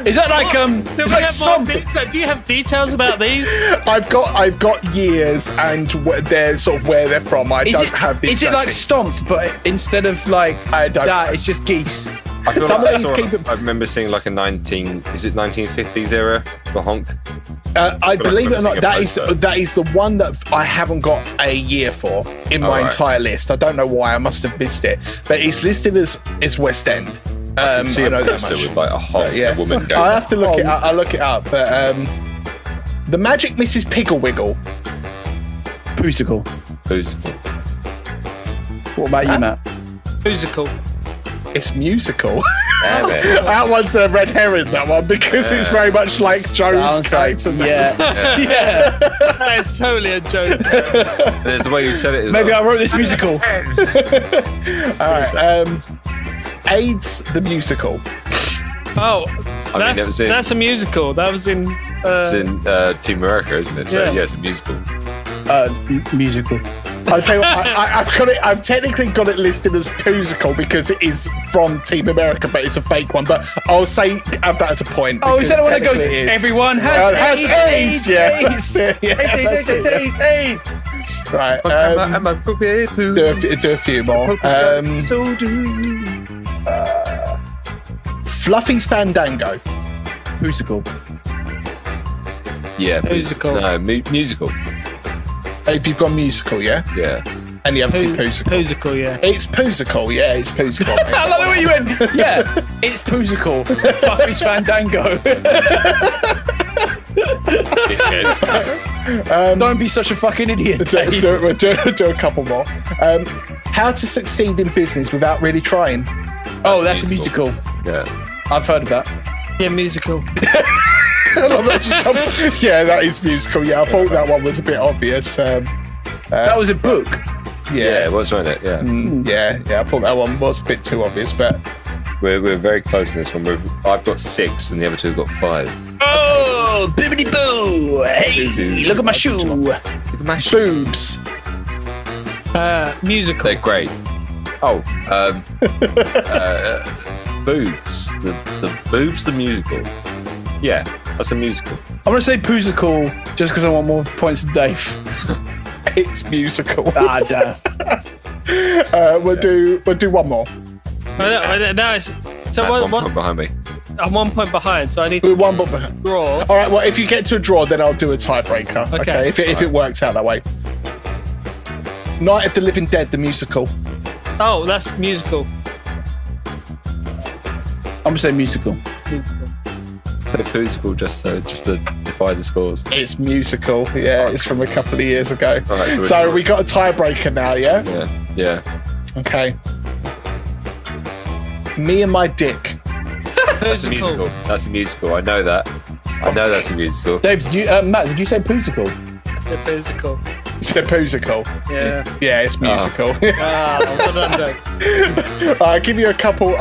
Is that like Do, it's like Stomp? do you have details about these? I've got years and they're sort of where they're from. I don't have these. Is it like Stomp, but instead of like I don't that, know. it's just geese? I feel Some like of these keep I remember seeing like a 1950s era for honk. I believe it or not, that is poster. the one that I haven't got a year for in my right. entire list. I don't know why. I must have missed it, but it's listed as West End. See I a know that poster much. with like a honk, Yeah, a woman going. I have to look it up. I'll look it up. But the Magic Mrs. Piggle Wiggle. Poosical. Musical. What about you, Matt? Poosical. It's musical. Damn it. That one's a red herring. That one because it's very much like Joe's Sounds like, character. yeah. Yeah. That is totally a joke. There's the way you said it. Maybe I wrote this musical. All right. AIDS the musical. Oh, never seen it. that's a musical. That was in. It's in Team America, isn't it? So Yeah. yeah, it's a musical. Musical. I'll tell you what, I've got it. I've technically got it listed as Poosical because it is from Team America, but it's a fake one. But I'll say have that as a point. Oh, is that the one that goes? technically it is. Everyone has AIDS. Yeah. AIDS. AIDS. Right. Do a few more. So do you. Fluffy's Fandango. Musical. Yeah, Musical. No, musical. If you've got musical, yeah, Yeah. and you haven't seen Poosical. Poosical, yeah. It's Poosical, yeah, it's Poosical. I love the way you went. Yeah, it's Poosical. Fluffy's Fandango. Don't be such a fucking idiot, Dave. do a couple more. How to succeed in business without really trying. Oh, that's a musical. Yeah. I've heard of that. Yeah, musical. Yeah, that is musical. Yeah, I thought that one was a bit obvious. That was a book. Yeah, it was, wasn't it? Yeah. Yeah, I thought that one was a bit too obvious, but We're very close in this one. I've got 6 and the other 2 have got 5. Oh, bibbidi boo! Hey, look at my shoe. boobs. Musical. They're great. Oh, boobs. The boobs, the musical. Yeah, that's a musical. I'm gonna say Poosical just because I want more points than Dave. It's musical. Ah, damn. We'll do one more. That is, so That's what, 1 point behind me. I'm 1 point behind, so I need We're to one more behind. draw. All right. Well, if you get to a draw, then I'll do a tiebreaker. Okay. If it works out that way. Night of the Living Dead, the musical. Oh, that's musical. I'm gonna say musical. Musical. Poosical just to defy the scores. It's musical. Yeah, it's from a couple of years ago. All right, So we got a tiebreaker now. Yeah. Yeah. Okay. Me and My Dick. That's a musical. That's a musical. I know that. I know that's a musical. Dave, did you, Matt, did you say Poosical? Yeah, musical. It's a Poosical. Yeah. Yeah, it's musical. Well done, Dave. I'll give you a couple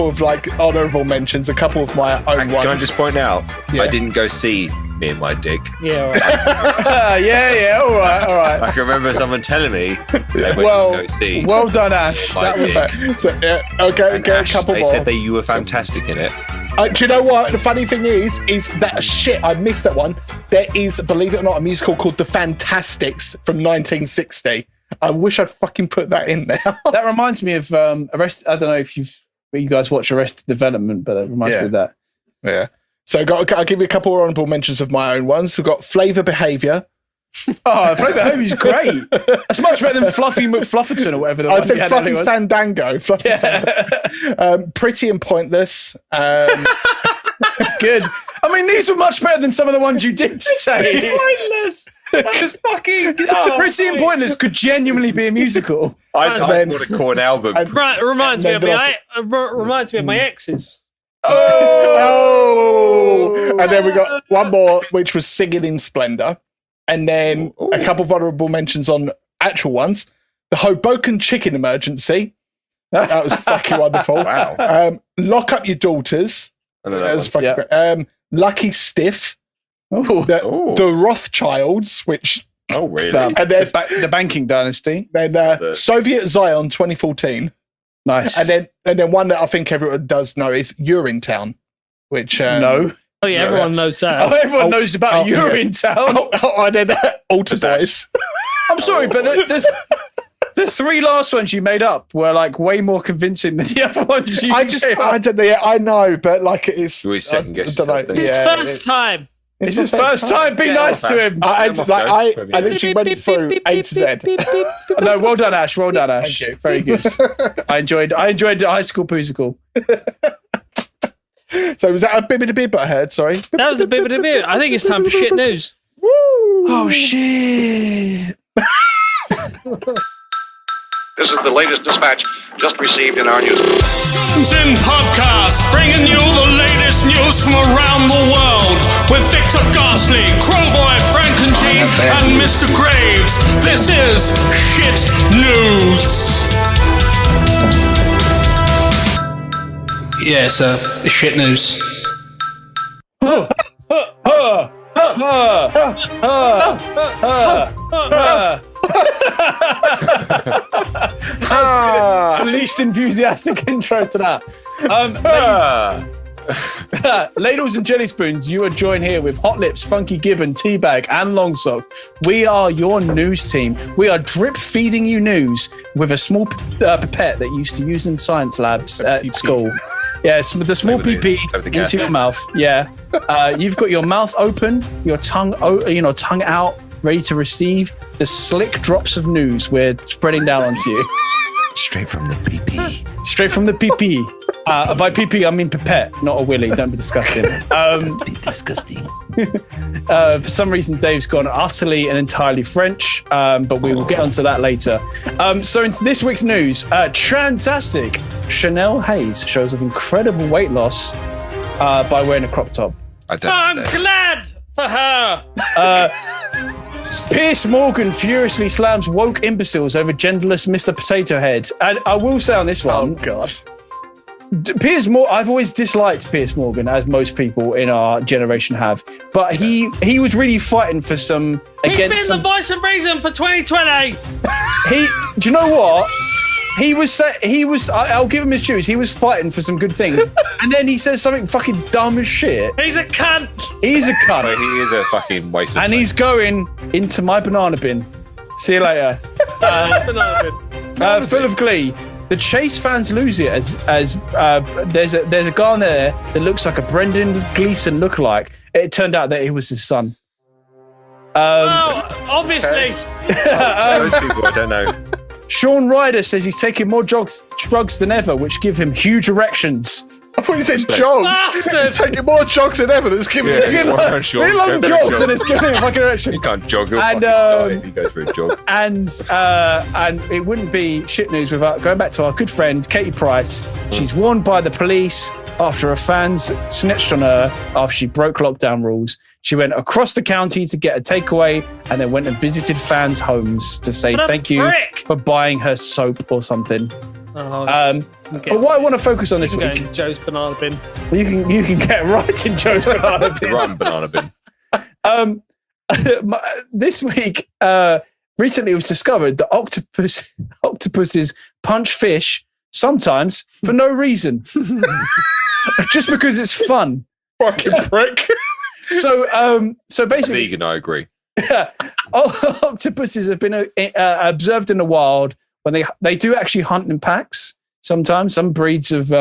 of like honourable mentions. A couple of my own ones. Can I just point out? Yeah. I didn't go see Me and My Dick. Yeah, all right. Yeah, all right. I can remember someone telling me they went to go see Well done, Ash. My That was Dick. So, okay, And a Ash, couple they more. said that you were fantastic in it. Do you know what? The funny thing is that shit, I missed that one. There is, believe it or not, a musical called The Fantastics from 1960. I wish I'd fucking put that in there. That reminds me of Arrested. I don't know if you guys watch Arrested Development, but it reminds me of that. Yeah. So I'll give you a couple of honourable mentions of my own ones. We've got Flavour Behaviour. Oh, Flavor Behaviour's great. That's much better than Fluffy McFlufferton or whatever. I said Fluffy's Fandango. Fandango. Pretty and Pointless. Good. I mean, these were much better than some of the ones you did say. Pointless. That's fucking. Oh, Pretty and Pointless could genuinely be a musical. I want to call an album. Right, reminds me of my exes. Oh! And then we got one more, which was Singing in Splendour. And then a couple of honourable mentions on actual ones. The Hoboken Chicken Emergency. That was fucking wonderful. Wow. Lock Up Your Daughters. That was fucking great. Lucky Stiff. The Rothschilds, which... Oh, really? And then, the Banking Dynasty. Then Soviet Zion 2014. Nice. And then one that I think everyone does know is Urinetown, which... no. Oh, yeah, everyone knows that. Oh, everyone knows about Urinetown. And then Altar Boys. I'm sorry, but the three last ones you made up were like way more convincing than the other ones you I don't know. Yeah, I know, but like it's... You always second guess yourself, don't you? His first time. It's his first time. Be nice to him. I literally went through A to Z. No, well done, Ash. Well done, Ash. Thank you. Very good. I enjoyed High School Poosical. So was that a bib I heard? Sorry. That was a bib. I think it's time for shit news. Woo! Oh, shit. This is the latest dispatch just received in our news. Zin Podcast, bringing you the latest news from around the world with Victor Garsley, Crowboy, Frankenstein, and Mr. Graves. This is Shit News. Yeah, sir. It's shit news. The least enthusiastic intro to that. Ladles and Jelly Spoons, you are joined here with Hot Lips, Funky Gibbon, Teabag, and Longsock. We are your news team. We are drip feeding you news with a small pipette that you used to use in science labs at school. Yes, with the small PP into your mouth. Yeah, you've got your mouth open, your tongue, tongue out, ready to receive the slick drops of news we're spreading down onto you. Straight from the PP. Straight from the PP. By PP, I mean pipette, not a willy. Don't be disgusting. Be disgusting. For some reason, Dave's gone utterly and entirely French, but we will get onto that later. So into this week's news, fantastic. Chanel Hayes shows of incredible weight loss by wearing a crop top. I'm glad for her. Piers Morgan furiously slams woke imbeciles over genderless Mr. Potato Head. And I will say on this one... Oh, God. Piers Morgan, I've always disliked Piers Morgan, as most people in our generation have. But he was really fighting for some... He's been the voice of reason for 2020. Do you know what? I'll give him his dues. He was fighting for some good things. And then he says something fucking dumb as shit. He's a cunt. He's a cunt. He is a fucking waste of And space. he's going into my banana bin. See you later. Full of glee. The Chase fans lose it as there's a guy on there that looks like a Brendan Gleeson lookalike. It turned out that he was his son. Obviously. Those people, I don't know. Sean Ryder says he's taking more drugs than ever, which give him huge erections. I thought you said jogs. Bastard. Taking more jogs than ever. That's giving Really long jogs and it's giving him a fucking erection. You can't jog. You'll And, fucking die if you go for a jog. And it wouldn't be shit news without going back to our good friend Katie Price. She's warned by the police after her fans snitched on her after she broke lockdown rules. She went across the county to get a takeaway and then went and visited fans' homes to say thank you for buying her soap or something. But what I want to focus on this week, in Joe's banana bin. you can get right in Joe's banana bin. Run banana bin. This week, recently it was discovered that octopuses punch fish sometimes for no reason. Just because it's fun. Fucking prick. So basically, Vegan, I agree. octopuses have been observed in the wild when they do actually hunt in packs. Sometimes some breeds of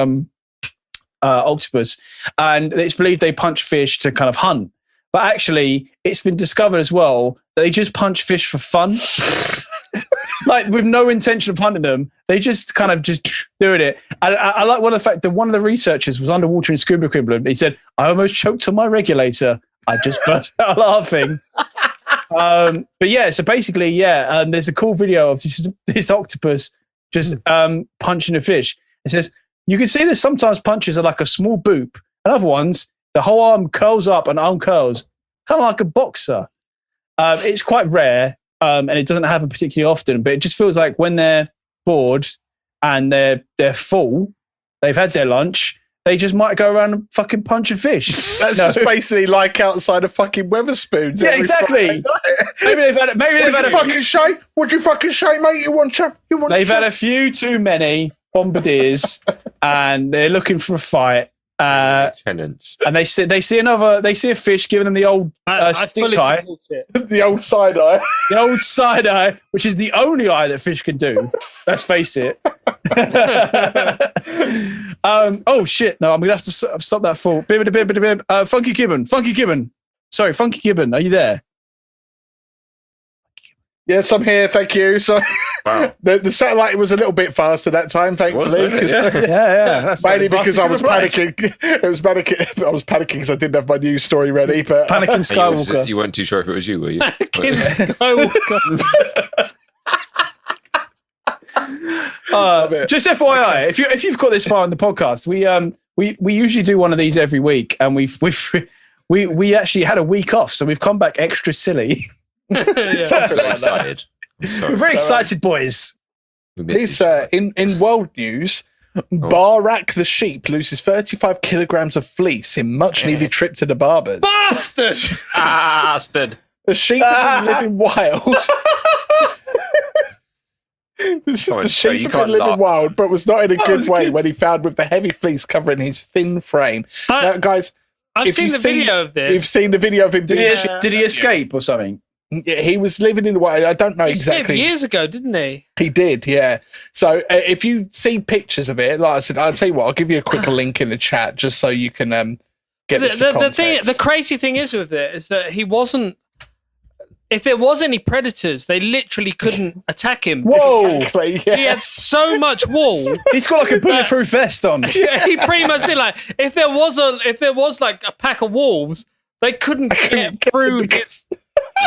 octopus, and it's believed they punch fish to kind of hunt. But actually, it's been discovered as well that they just punch fish for fun, like with no intention of hunting them. They just kind of just doing it. I like one of the fact that one of the researchers was underwater in scuba equivalent. He said, "I almost choked on my regulator. I just burst out laughing." But yeah, so basically, there's a cool video of this octopus just punching a fish. It says you can see that sometimes punches are like a small boop, and other ones the whole arm curls up and uncurls, kind of like a boxer. It's quite rare, and it doesn't happen particularly often. But it just feels like when they're bored and they're full, they've had their lunch. They just might go around and fucking punch a fish. That's just basically like outside of fucking Weatherspoons. Yeah, exactly. Maybe they've had. Fucking shite. What'd you fucking shite, mate? You want some? They've had a few too many bombardiers, and they're looking for a fight. Tenants. And they see a fish giving them the old stink eye, the old side eye, the old side eye, which is the only eye that fish can do. Let's face it. Oh shit! No, I'm gonna have to stop that for Funky Gibbon. Sorry, Funky Gibbon. Are you there? Yes, I'm here. Thank you. So, Wow. the satellite was a little bit faster that time, thankfully. Yeah. That's mainly because I was panicking. It was panicking. I was panicking because I didn't have my news story ready. But Panicking Skywalker. You weren't too sure if it was you, were you? Anakin Skywalker. Just FYI, if you've got this far in the podcast, we usually do one of these every week, and we actually had a week off, so we've come back extra silly. Something like excited. I'm sorry. We're very excited, boys. this in world news, Barak the sheep loses 35 kilograms of fleece in much needed trip to the barbers. Bastard! The sheep have been living wild. The sheep have been living wild, but was not in a good way when he found with the heavy fleece covering his thin frame. Now, guys, I've seen the video of this. You've seen the video of him. Did he escape or something? He was living in the way. I don't know exactly. He did years ago, didn't he? He did, yeah. So if you see pictures of it, like I said, I'll tell you what. I'll give you a quick link in the chat just so you can get this for context. The crazy thing is with it is that he wasn't. If there was any predators, they literally couldn't attack him. Whoa! Exactly, yeah. He had so much wool. He's got like a bulletproof vest on. He pretty much did. Like if there was like a pack of wolves, they couldn't get through.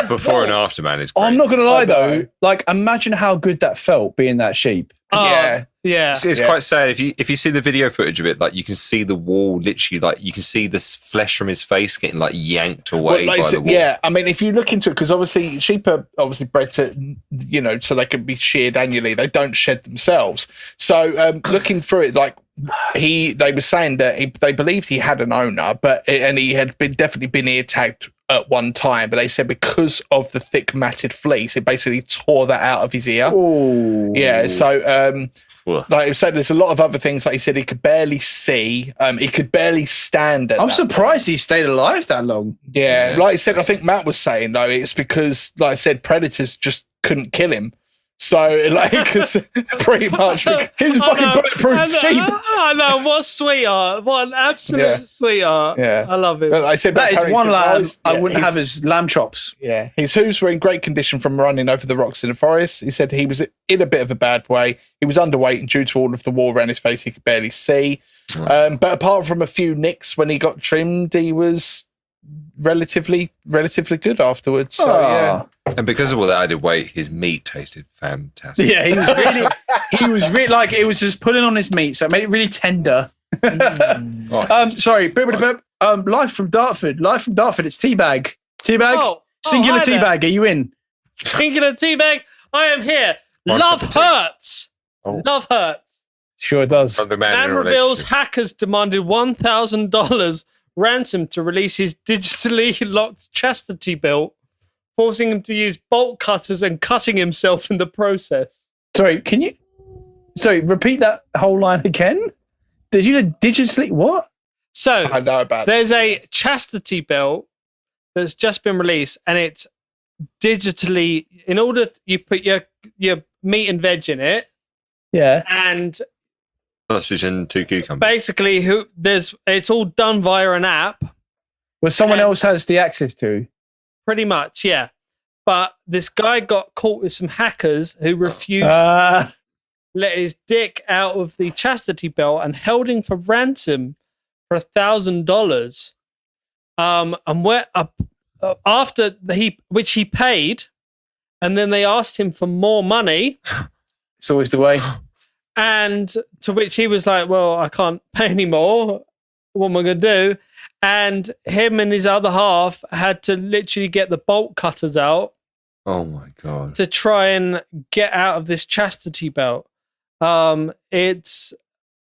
Before and after, man, is great. I'm not gonna lie though. Like, imagine how good that felt being that sheep. Yeah. It's quite sad if you see the video footage of it. Like you can see the wall literally, like you can see this flesh from his face getting like yanked away by the wall. Yeah, I mean, if you look into it, because obviously sheep are obviously bred to, so they can be sheared annually. They don't shed themselves. So looking through it, like they were saying that they believed he had an owner, and he had definitely been ear tagged at one time, but they said because of the thick matted fleece, it basically tore that out of his ear. Ooh. Yeah, so like he said, there's a lot of other things. Like he said, he could barely see. He could barely stand. I'm surprised he stayed alive that long. Yeah, like I said, I think Matt was saying though, it's because, like I said, predators just couldn't kill him. So, like, cause pretty much, he was a fucking bulletproof sheep. I know, what a sweetheart. What an absolute sweetheart. Yeah. I love him. But I said that is one lamb I wouldn't his, have as lamb chops. Yeah. His hooves were in great condition from running over the rocks in the forest. He said he was in a bit of a bad way. He was underweight, and due to all of the wool around his face, he could barely see. But apart from a few nicks when he got trimmed, he was relatively good afterwards. So, yeah. And because of all that added weight, his meat tasted fantastic. Yeah, he was really like, it was just pulling on his meat, so it made it really tender. Sorry, live from Dartford. It's Teabag. Singular Teabag. Are you in? Singular Teabag. I am here. Love hurts. Love hurts. Sure it does. Man reveals hackers demanded $1,000 ransom to release his digitally locked Chastity belt, forcing him to use bolt cutters and cutting himself in the process. Sorry, can you Sorry, repeat that whole line again. Did you digitally what? So I know about there's a chastity belt that's just been released, and it's digitally. In order, you put your meat and veg in it, Yeah. and Sausage and 2 cucumbers. basically, it's all done via an app, Well, someone else has the access to. pretty much, yeah. But this guy got caught with some hackers who refused let his dick out of the chastity belt and held him for ransom for $1,000. And where after which he paid, and then they asked him for more money, It's always the way. and to which he was like, "Well, I can't pay anymore. What am I going to do?" And him and his other half had to literally get the bolt cutters out Oh my God. to try and get out of this chastity belt. It's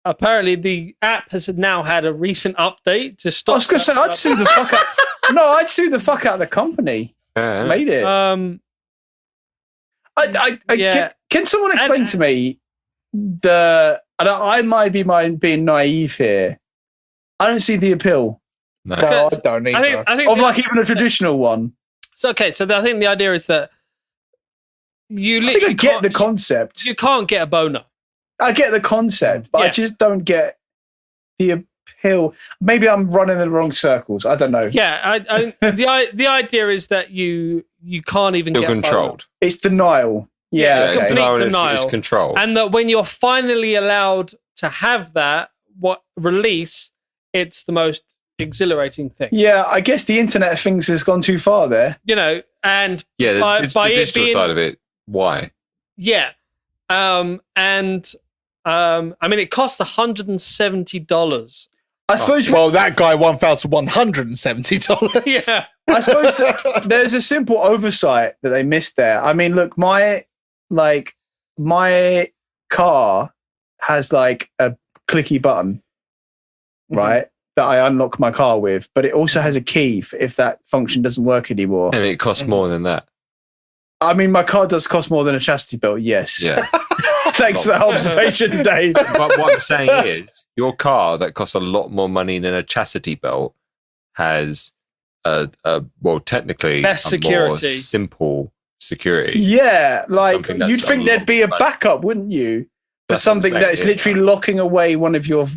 apparently the app has now had a recent update to stop. I was going to say, I'd sue the fuck out. No, I'd sue the fuck out of the company. Yeah. Made it. Yeah. Can someone explain to me I might be being naive here. I don't see the appeal No. No, I don't either. I think of like even a traditional one. so. Okay, so I think the idea is that you I think literally I get can't- the concept. You can't get a boner. I get the concept, but I Yeah. just don't get the appeal. Maybe I'm running in the wrong circles. I don't know. Yeah, the idea is that you can't even You're get a boner. controlled. It's denial. Yeah, it's okay. complete denial. denial. It's control. And that when you're finally allowed to have that release, it's the most exhilarating thing. Yeah, I guess the Internet of Things has gone too far there. You know, and yeah, the, by the it digital being- side of it. Why? yeah, I mean, it costs $170. I suppose. Well, that guy $1,170. Yeah, I suppose there's a simple oversight that they missed there. I mean, look, my car has like a clicky button, right? That I unlock my car with, but it also has a key for if that function doesn't work anymore. And it costs more than that. I mean, my car does cost more than a chastity belt, yes. Yeah. Thanks for that observation, Dave. But what I'm saying is, your car that costs a lot more money than a chastity belt has well, technically Best a security. more simple security. Yeah, like Something that's you'd think a there'd lot be a better. backup, wouldn't you? For That's what I'm something saying, that's yeah. literally locking away one of the Like,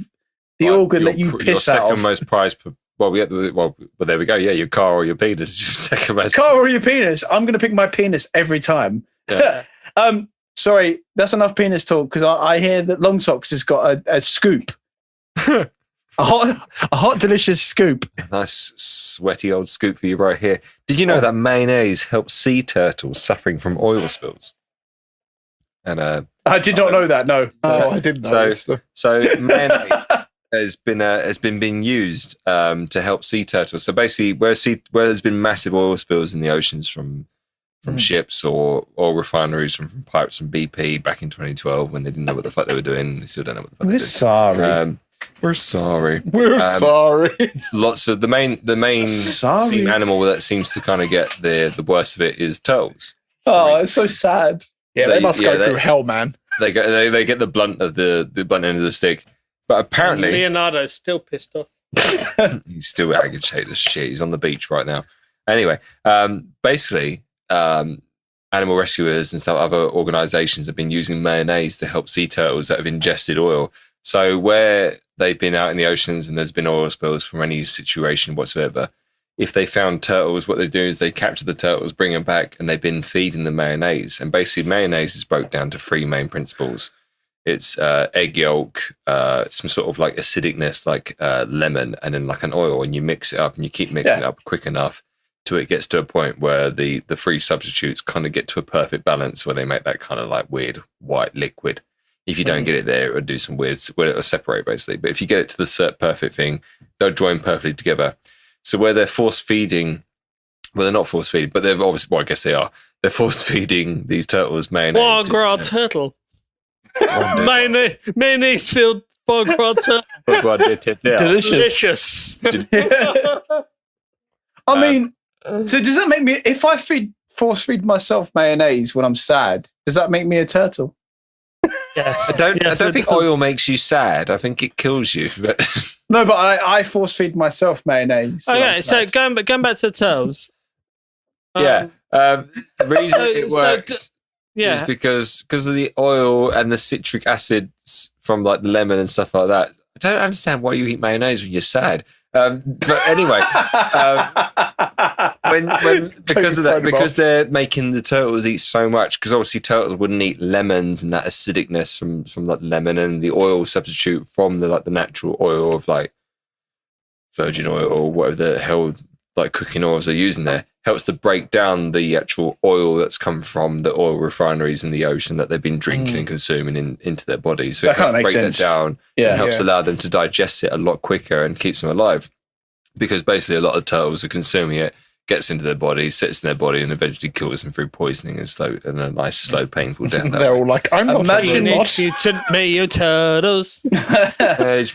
organ that you your piss second out of. most prized. Well, there we go. Yeah, your car or your penis is your second most. Car or your penis? I'm going to pick my penis every time. Yeah. Sorry, that's enough penis talk because I hear that Long Socks has got a scoop. a hot, delicious scoop. Nice sweaty old scoop for you right here. Did you know that mayonnaise helps sea turtles suffering from oil spills? And I did not know that. No. Oh, I didn't know this. so mayonnaise has been being used to help sea turtles. So basically, where there's been massive oil spills in the oceans from ships or refineries from pipes from BP back in 2012 when they didn't know what the fuck they were doing. They still don't know what the fuck We're they're doing. sorry. We're sorry. We're sorry. Lots of the main Sorry. sea animal that seems to kind of get the worst of it is turtles. Oh, it's so sad. Yeah, they must go through hell, man. They get the blunt of the blunt end of the stick. But apparently Leonardo's still pissed off. he's still agitated as shit. He's on the beach right now. Anyway, basically, animal rescuers and some other organizations have been using mayonnaise to help sea turtles that have ingested oil. So where they've been out in the oceans and there's been oil spills from any situation whatsoever, if they found turtles, what they do is they capture the turtles, bring them back, and they've been feeding the mayonnaise. And basically, mayonnaise is broke down to 3 main principles. It's egg yolk, some sort of like acidicness, like lemon, and then like an oil. And you mix it up, and you keep mixing it up quick enough till it gets to a point where the 3 substitutes kind of get to a perfect balance where they make that kind of like weird white liquid. If you don't get it there, it would do some weird, it'll separate basically. But if you get it to the perfect thing, they'll join perfectly together. So where they're force feeding, well, they're not force feeding, but they're obviously, well, I guess they are. They're force feeding these turtles mayonnaise. Foie gras turtle. Mayonnaise filled foie gras turtle. Delicious. I mean, so does that make me, if I force feed myself mayonnaise when I'm sad, does that make me a turtle? Yes. I don't Yes, it think does. oil makes you sad. I think it kills you. But No, but I force feed myself mayonnaise. Okay, so going back to the turtles. the reason it works is Yeah. because of the oil and the citric acids from like the lemon and stuff like that. I don't understand why you eat mayonnaise when you're sad. But anyway, because they're making the turtles eat so much, because obviously turtles wouldn't eat lemons and that acidicness from like lemon, and the oil substitute from the natural oil of like virgin oil or whatever the hell like cooking oils they're using there helps to break down the actual oil that's come from the oil refineries in the ocean that they've been drinking and consuming into their bodies. So That it helps kinda makes break sense. that down Yeah. and helps allow them to digest it a lot quicker and keeps them alive. Because basically a lot of turtles are consuming it, gets into their body, sits in their body, and eventually kills them through poisoning and a nice, slow, painful death. They're all like, I'm not Imagine a robot. Mutant me, you turtles.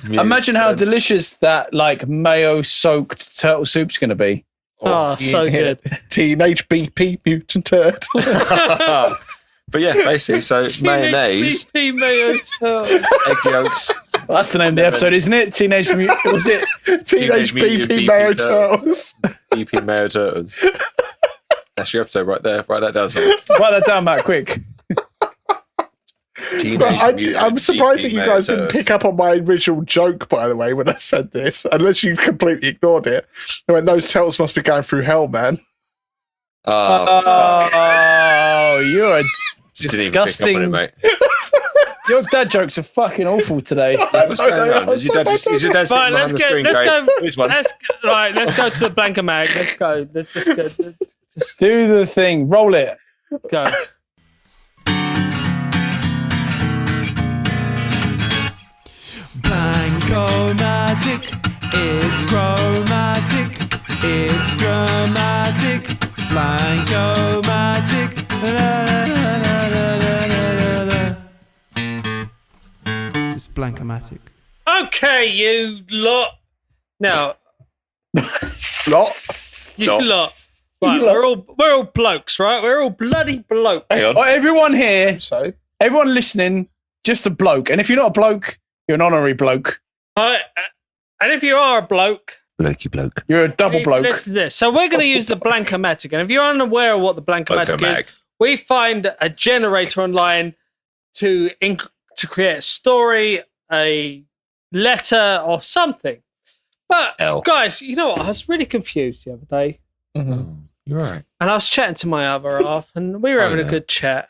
Imagine how delicious that like mayo-soaked turtle soup's going to be. Oh, so good. Teenage BP mutant turtle. But yeah, basically, so mayonnaise, BP mayo turtles. egg yolks, Well, that's the name of the episode, isn't it? Teenage Mutant. Was it? Teenage Mutant BP BP Mayo Turtles. Turtles. BP Mayo Turtles. That's your episode right there. Write that down. Someone. Write that down, Matt, quick. But I'm surprised that you guys didn't pick up on my original joke, by the way, when I said this, unless you completely ignored it. I went, those turtles must be going through hell, man. Oh, you're a Didn't even pick up on it, disgusting. mate. Your dad jokes are fucking awful today. What's going on? Is your dad sitting Right, behind let's the go. screen? Let's Grace? go. Here's one. Let's go to the Blank-O-Mattic. Let's go. Let's just go. Just Do the thing. Roll it. go. Blank-O-Mattic, it's chromatic, it's dramatic. Blank-O-Mattic, it's Blank-O-Mattic. Okay, you lot. Now, you lot. Right, we're all blokes, right? We're all bloody blokes. Oh, everyone here, So, everyone listening, just a bloke. And if you're not a bloke, you're an honorary bloke. Right, and if you are a bloke, Blokey bloke. You're a double you need to bloke. listen to this. So we're going to use the Blank-O-Mattic, and if you're unaware of what the Blank-O-Mattic is, Blank-O-Mattic. we find a generator online to create a story, a letter, or something. But guys, you know what? I was really confused the other day, You're right. and I was chatting to my other half, and we were having a good chat.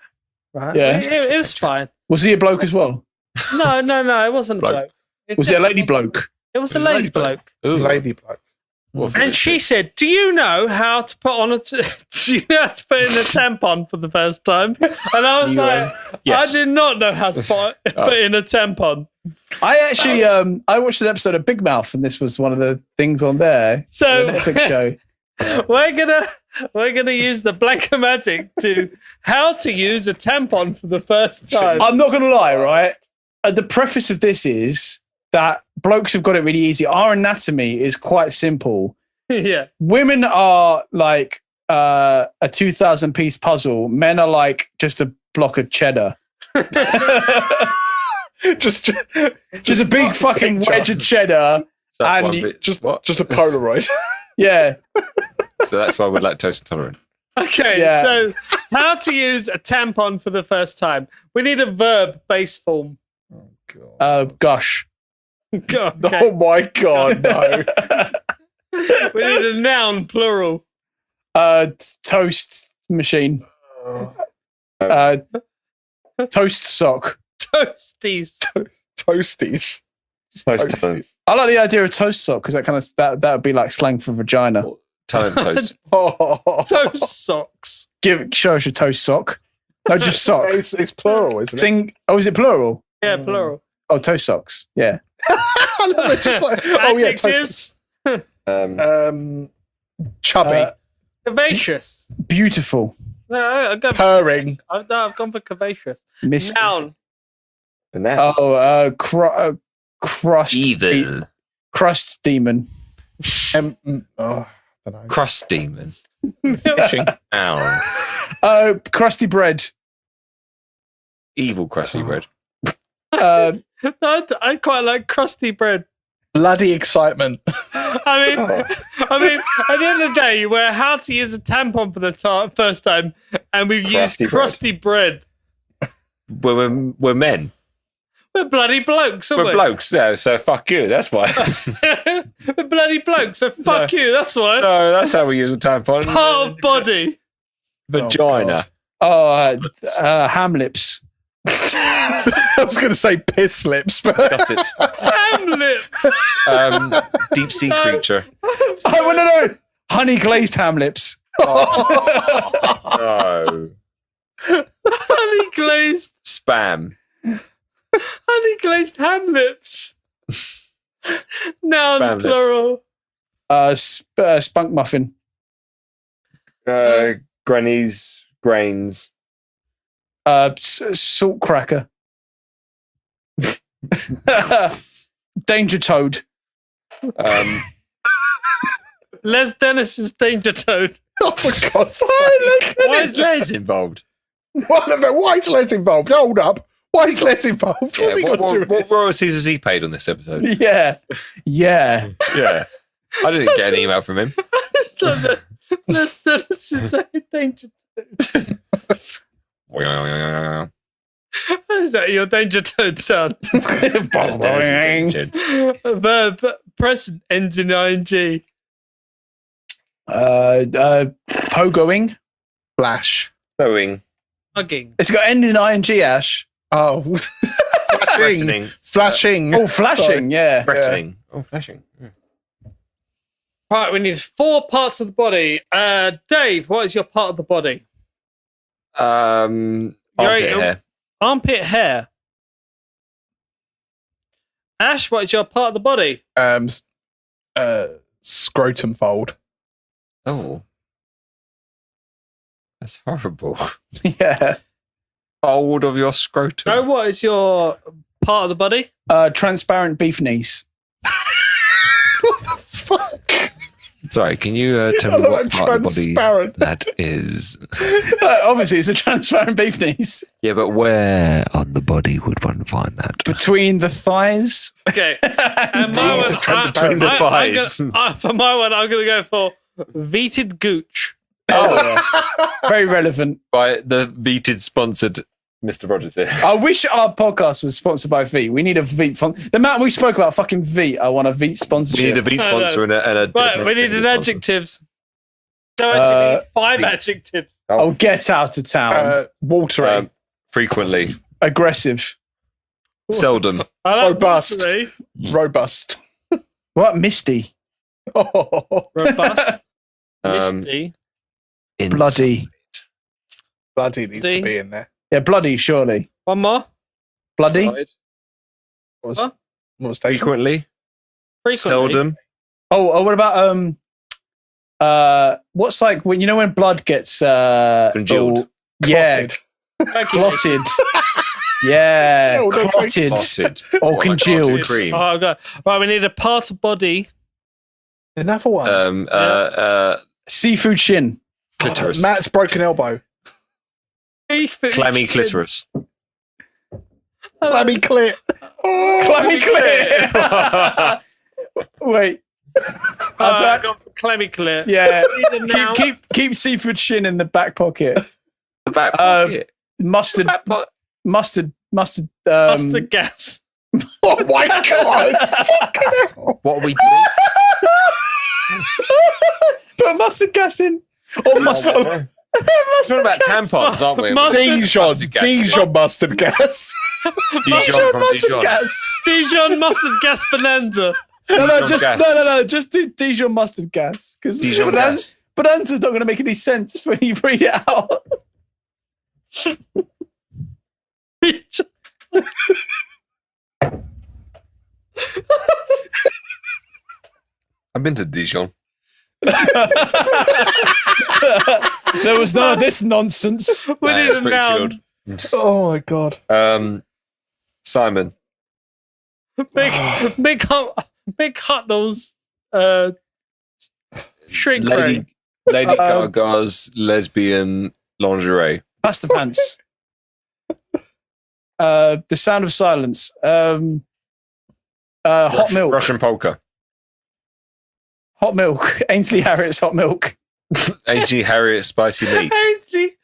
Right? Yeah. it was fine. Was he a bloke as well? No, it wasn't a bloke. Was it a lady definitely wasn't. bloke? It was a lady bloke. lady bloke. And she said, "Do you know how to put on do you know how to put in a tampon for the first time?" And I was like, yes. "I did not know how to put in a tampon." I actually, I watched an episode of Big Mouth, and this was one of the things on there. So the Netflix show. we're gonna use the Blank-O-Mattic to how to use a tampon for the first time. I'm not going to lie, right? The preface of this is that blokes have got it really easy. Our anatomy is quite simple. Yeah. Women are like a 2,000-piece puzzle. Men are like just a block of cheddar. just Just a big fucking picture. wedge of cheddar. That's And one you- bit. just What? a Polaroid. Yeah. So that's why we're lactose intolerant. Okay, Yeah. so how to use a tampon for the first time. We need a verb base form. Gosh. Okay. Oh my god, no. We need a noun plural. Toast machine. Toast sock. Toasties. Toasties. Toasties. I like the idea of toast sock because that would be like slang for vagina. Talent toast. Oh, Toast socks. Show us your toast sock. No, just sock. it's plural, isn't it? Sing. Oh, is it plural? Yeah, plural. Oh, toast socks. Yeah. They're just like, oh yeah, Adjectives. chubby, Vivacious. Beautiful. No, I've gone purring. I've gone for curvaceous. Mist. Noun. And now, Crust. evil. Crust demon. I don't know. Crust demon. Fishing. Ow. Crusty bread. Evil crusty bread. I quite like crusty bread. Bloody excitement. I mean, at the end of the day, you wear how to use a tampon for the first time, and we've used crusty bread. We're men. We're bloody blokes, aren't We're we? blokes, so fuck you. That's why. We're bloody blokes, so fuck you. That's why. So that's how we use a tampon. Part of body. Vagina. Ham lips. I was going to say piss lips, but That's it. Ham lip. Deep sea creature. I want to know. Honey glazed ham lips. No. Honey glazed. Spam. Honey glazed ham lips. Noun Spam lips. plural. Spunk muffin. Granny's grains. Salt cracker. Danger toad. Les Dennis's Danger Toad. oh, for God's sake. Why is Les involved? Why is Les involved? Hold up. Why is Les involved? What's he got to do with What this? royalties has he paid on this episode? Yeah. Yeah. I didn't get an email from him. Les Dennis's Danger Toad. Is that your Danger Toad sound? Verb present ends in ing. Pogoing. Flash. Sewing. Hugging. It's got end in ing, Ash. Oh. Threatening. Flashing. Oh, flashing, yeah. Threatening. Oh, flashing. Right, we need 4 parts of the body. Dave, what is your part of the body? Armpit hair. Armpit hair. Ash, what is your part of the body? Scrotum fold. Oh. That's horrible. Yeah. Fold of your scrotum. No, what is your part of the body? Transparent beef knees. Fuck. Sorry, can you tell me what part of the body Transparent. that is? Obviously, it's a transparent beef knees. Yeah, but where on the body would one find that? Between the thighs. Okay. And my These one, are transparent I'm thighs. for my one, I'm going to go for Veeted Gooch. Oh, yeah. Very relevant. By the Veeted sponsored Mr. Rogers here. I wish our podcast was sponsored by Veet. We need a Veet. The amount we spoke about fucking Veet, I want a Veet sponsorship. We need a Veet sponsor and a Right, we need an sponsor. adjectives. So actually, 5 Veet. adjectives. Oh, get out of town. Watering. Frequently. Aggressive. Seldom. I like Robust. three. Robust. What? Misty. Oh, Robust. Um, Misty. Bloody. bloody needs to be in there. Yeah, bloody, surely. One more. Bloody. What was, Huh? what was that? Frequently. Frequently. Seldom. Oh, what about what's like when when blood gets Congealed. all- yeah, clotted. Yeah, No, no, clotted Potted. or congealed. Cream. Oh, God. Right, we need a part of body. Another one. Seafood shin. Clitoris. Matt's broken elbow. Clammy clitoris. Clammy clit. Clammy clear. Wait. Clammy clear. Yeah. Now. keep seafood shin in the back pocket. The back pocket. Mustard. Mustard gas. Oh my god! What are we doing? Put mustard gas in. Or mustard. We're talking about tampons, aren't we? Dijon mustard gas. Dijon from mustard Dijon. gas. Dijon mustard gas bonanza. No, gas. just do Dijon mustard gas. Because Dijon gas. Bonanza's not going to make any sense when you read it out. I've been to Dijon. There was none of this nonsense. We Nah, need it's a pretty noun. chilled. Oh my god. Simon. Big Hutnell's shrink ray. Lady Gaga's lesbian lingerie. Pasta pants. The Sound of Silence. Hot milk. Russian polka. Hot milk. Ainsley Harriet's hot milk. A.G. Harriet spicy meat. Ainsley.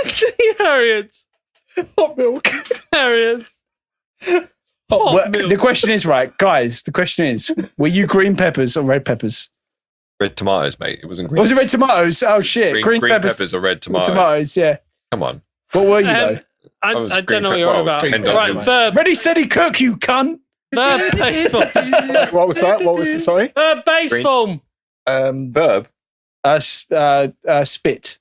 Ainsley Harriet. Hot milk. Harriet. Well, milk. the question is, right, guys, the question is, were you green peppers or red peppers? Red tomatoes, mate. It wasn't green. Was it red tomatoes? Oh, shit. Green peppers or red tomatoes? Tomatoes, yeah. Come on. What were you, though? I was don't green know what pep- you're on well, about. depend on Right, you. verb. Ready, steady, cook, you cunt. Verb base form. What was that? What was it? Sorry. Verb base Green. form. Verb. Spit.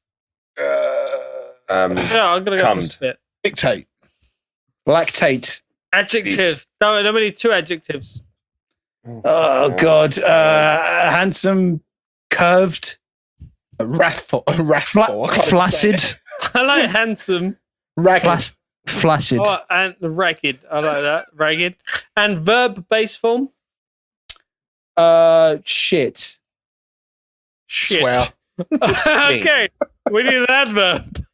Yeah, I'm going to go for Cummed. spit. Dictate. Lactate. Adjective. No, we need 2 adjectives. Oh, God. Handsome. Curved. Wrathful. Wrathful. I can't Flaccid. I like handsome. Ragged. Flaccid. Oh, and ragged. I like that. Ragged. And verb base form. Shit. Shit. Swear. Okay. We need an adverb.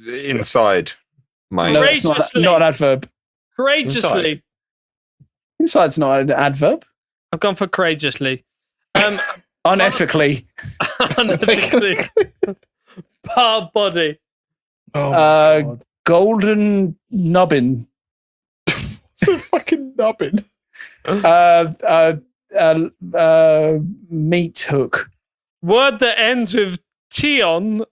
Inside. My No, it's not Courageously. an adverb. Courageously. Inside's not an adverb. I've gone for courageously. Unethically. Unethically. Bar body. Oh, my God. Golden nubbin. It's a fucking nubbin. Meat hook. Word that ends with tion.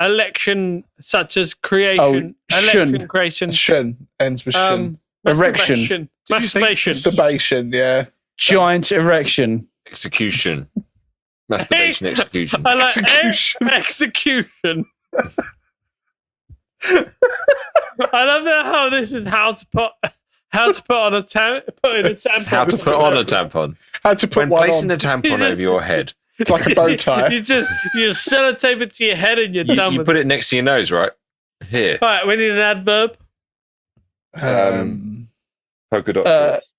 Election, such as creation. Election, shun. creation. Shun ends with shun. Erection. Masturbation. Masturbation, yeah. Giant erection. execution. Masturbation execution. I like Execution. execution. I love that how this is how to put on a put in a tampon. How to put on a tampon. How to put When one placing on. a tampon over your head, It's like a bow tie. you sellotape it to your head and you're done you with put it next to your nose, right? Here. Right, we need an adverb. Polka dot shorts.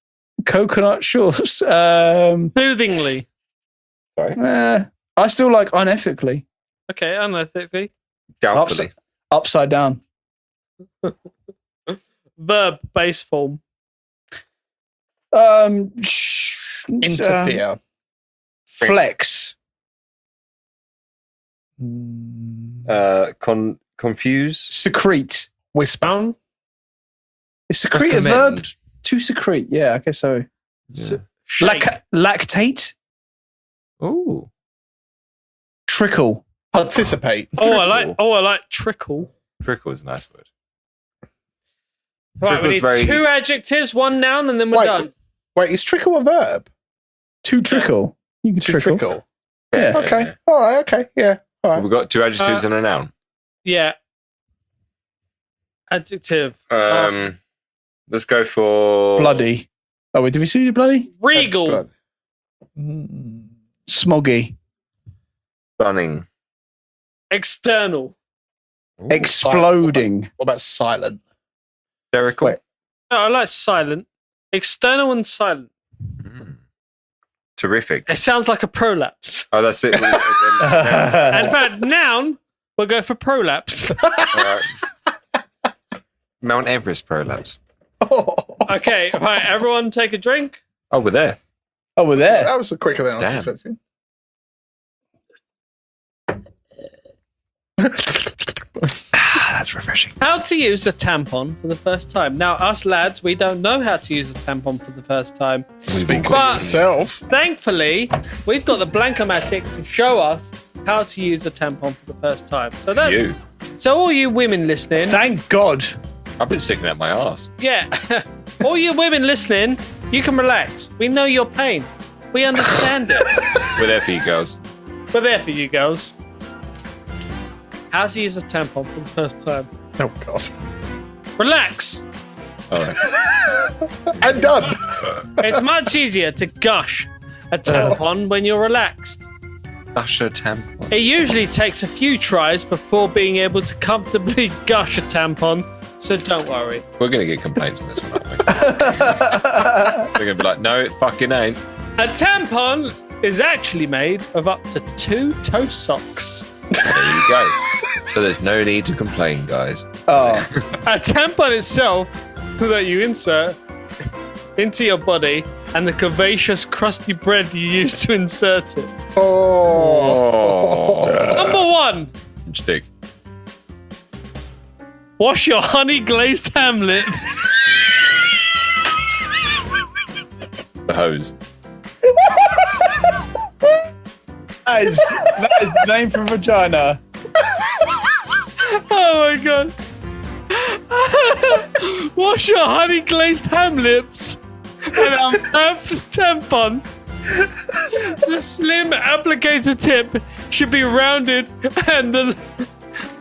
Coconut shorts. Soothingly. Sorry. I still like unethically. Okay, unethically. Doubtfully. Upside down. Verb base form. Interfere. Flex. Confuse. Secrete. Whisper. Is secrete a Recommend. verb? To secrete. Yeah, I guess so. Yeah. Shake. Lactate. Ooh. Trickle. Participate. I like trickle. Trickle is a nice word. Right, we need Trickle's very- 2 adjectives, 1 noun, and then we're done. Wait, is trickle a verb? To trickle. You can To trickle. trickle. Yeah. Okay. All right. Okay. Yeah. All right. We've got 2 adjectives and a noun. Yeah. Adjective. Let's go for Bloody. Oh, wait, did we see the bloody? Regal. Blood. Smoggy. stunning. External. Ooh. Exploding. What about silent? Hysterical. Wait. No, I like silent. External and silent. Terrific. It sounds like a prolapse. Oh, that's it. In fact, noun, we'll go for prolapse. Alright. Mount Everest prolapse. Okay, right, everyone take a drink. Oh, we're there. Oh, we're there. That was quicker than I was Damn. expecting. That's refreshing. How to use a tampon for the first time. Now, us lads, we don't know how to use a tampon for the first time. Speak for But- yourself. Thankfully, we've got the Blank-O-Mattic to show us how to use a tampon for the first time. So all you women listening, Thank God. I've been sticking out my arse. yeah, all you women listening, you can relax. We know your pain. We understand it. We're there for you girls. We're there for you girls. How to use a tampon for the first time. Oh, God. Relax. All right. And done. It's much easier to gush a tampon when you're relaxed. Usher tampon. It usually takes a few tries before being able to comfortably gush a tampon, so don't worry. We're going to get complaints on this one, aren't we? They're going to be like, no, it fucking ain't. A tampon is actually made of up to 2 toe socks. There you go. So there's no need to complain, guys. Oh, A tampon itself that you insert into your body and the curvaceous, crusty bread you use to insert it. Oh. Number 1. Stick. Wash your honey glazed ham lips. The hose. that is the name for vagina. Oh my god. Wash your honey glazed ham lips and tampon. The slim applicator tip should be rounded and the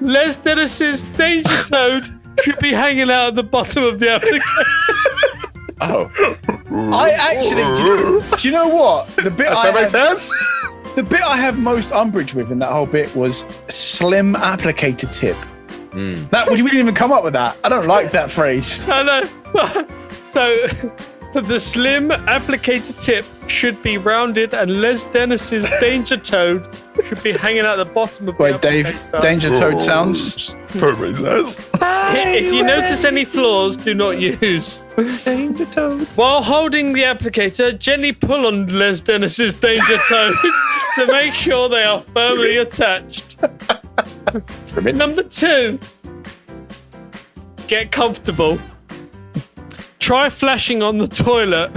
Les Dennis's danger toad should be hanging out at the bottom of the applicator. Oh. I actually, do you know what? The bit sense? the bit I have most umbrage with in that whole bit was slim applicator tip. That we didn't even come up with that. I don't like that phrase. I know. So, the slim applicator tip should be rounded and Les Dennis's danger toad should be hanging out the bottom of the Wait, Dave, applicator. danger toad sounds. Perfect sense. If you notice any flaws, do not use. Danger toad. While holding the applicator, gently pull on Les Dennis's danger toad to make sure they are firmly attached. Number 2. Get comfortable. Try flashing on the toilet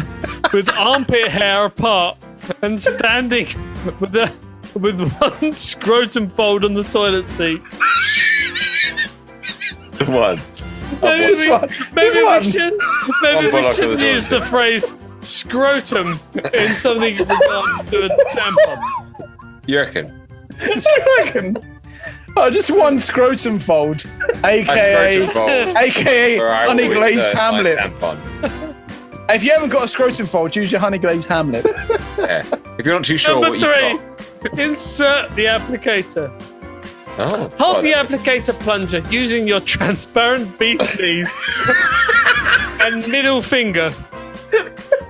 with armpit hair apart and standing with one scrotum fold on the toilet seat. One. Maybe we One should use the phrase scrotum in something in regards to a tampon. You reckon? I reckon. Oh, just one scrotum fold, aka honey glazed ham lip. If you haven't got a scrotum fold, use your honey glazed ham lip. Yeah. If you're not too sure Number what you've 3. Insert the applicator. got. Oh. Hold the applicator plunger using your transparent beef knees and middle finger.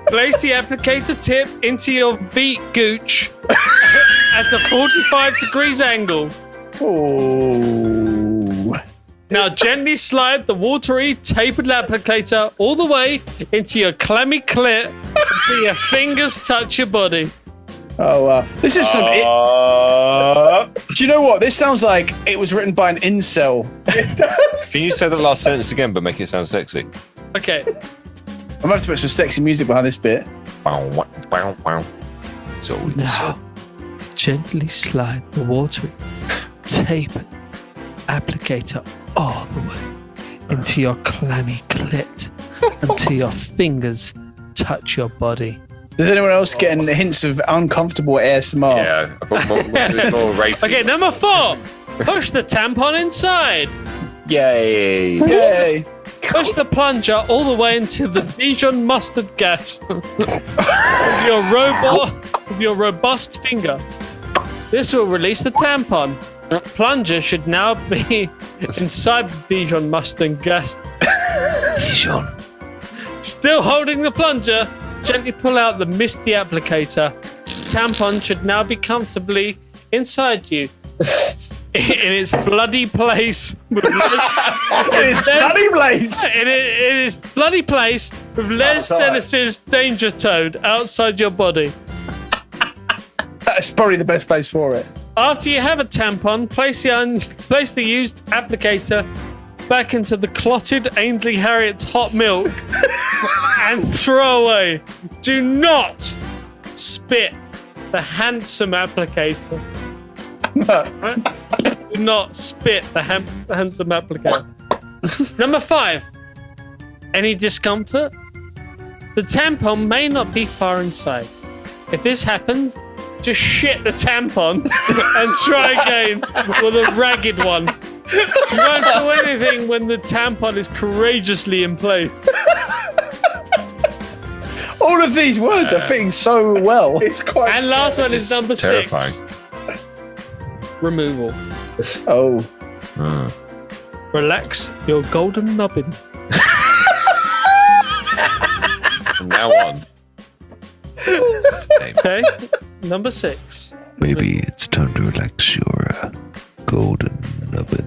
Place the applicator tip into your Veet gooch at a 45 degrees angle. Oh. Now gently slide the watery, tapered applicator all the way into your clammy clit until your fingers touch your body. Oh, wow. This is some. Do you know what? This sounds like it was written by an incel. Can you say that last sentence again, but make it sound sexy? Okay. I'm going to have to put some sexy music behind this bit. So Now, gently slide the watery, tapered applicator all the way into your clammy clit until your fingers touch your body. Does anyone else get any hints of uncomfortable ASMR? Yeah, I've got more rapey. Okay, number 4. Push the tampon inside. Yay! Yay. Push the plunger all the way into the Dijon mustard gash with your robust finger. This will release the tampon. The plunger should now be inside the Dijon mustard gash. Dijon. Still holding the plunger, gently pull out the misty applicator. Tampon should now be comfortably inside you. In its bloody place. It is bloody place with Les Dennis's danger toad outside your body. That's probably the best place for it. After you have a tampon, place the used applicator back into the clotted Ainsley Harriet's hot milk and throw away. Do not spit the handsome applicator. Do not spit the handsome applicator. Number 5. Any discomfort? The tampon may not be far inside. If this happens, just shit the tampon and try again with a ragged one. You won't do anything when the tampon is courageously in place. All of these words are fitting so well. It's quite. And last one is number 6. terrifying. Removal. Oh. Relax your golden nubbin. From now on. Okay, number 6. Maybe it's time to relax your golden oven.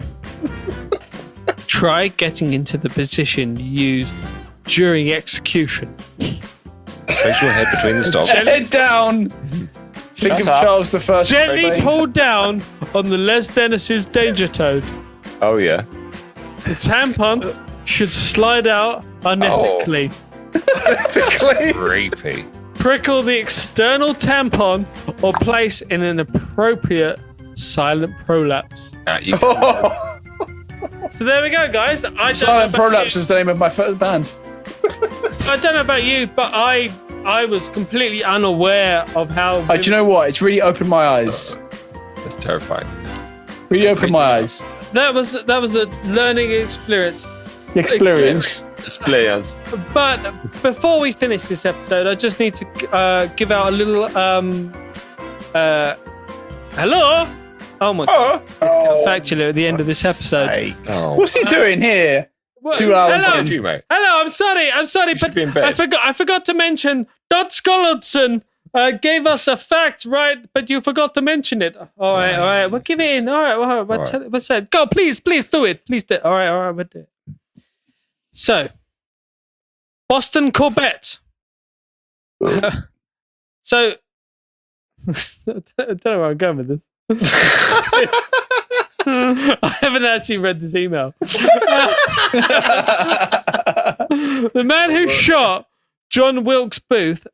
Try getting into the position used during execution. Place your head between the stocks. Head down. Think Shut of up. Charles the First. Gently pull down on the Les Dennis's danger toad. Oh, yeah. The tampon should slide out unethically. Creepy. Prickle the external tampon or place in an appropriate silent prolapse. You So there we go, guys. Silent Prolapse was the name of my first band. I don't know about you, but I was completely unaware of how. Do you know what? It's really opened my eyes. That's terrifying. Really opened my eyes. That was a learning experience. Experience. But before we finish this episode, I just need to give out a little hello. Oh my god! Factula at the end of this episode. Oh. What's he doing here? 2 hours Hello. in. You, mate. Hello, I'm sorry, should be in but bed. I forgot to mention Dot Skolodson gave us a fact, right? But you forgot to mention it. All right, we'll give it in. All right. What's that? Go, please do it. Please do it. All right, we'll do it. So, Boston Corbett. So, I don't know where I'm going with this. I haven't actually read this email. The man who shot John Wilkes Booth,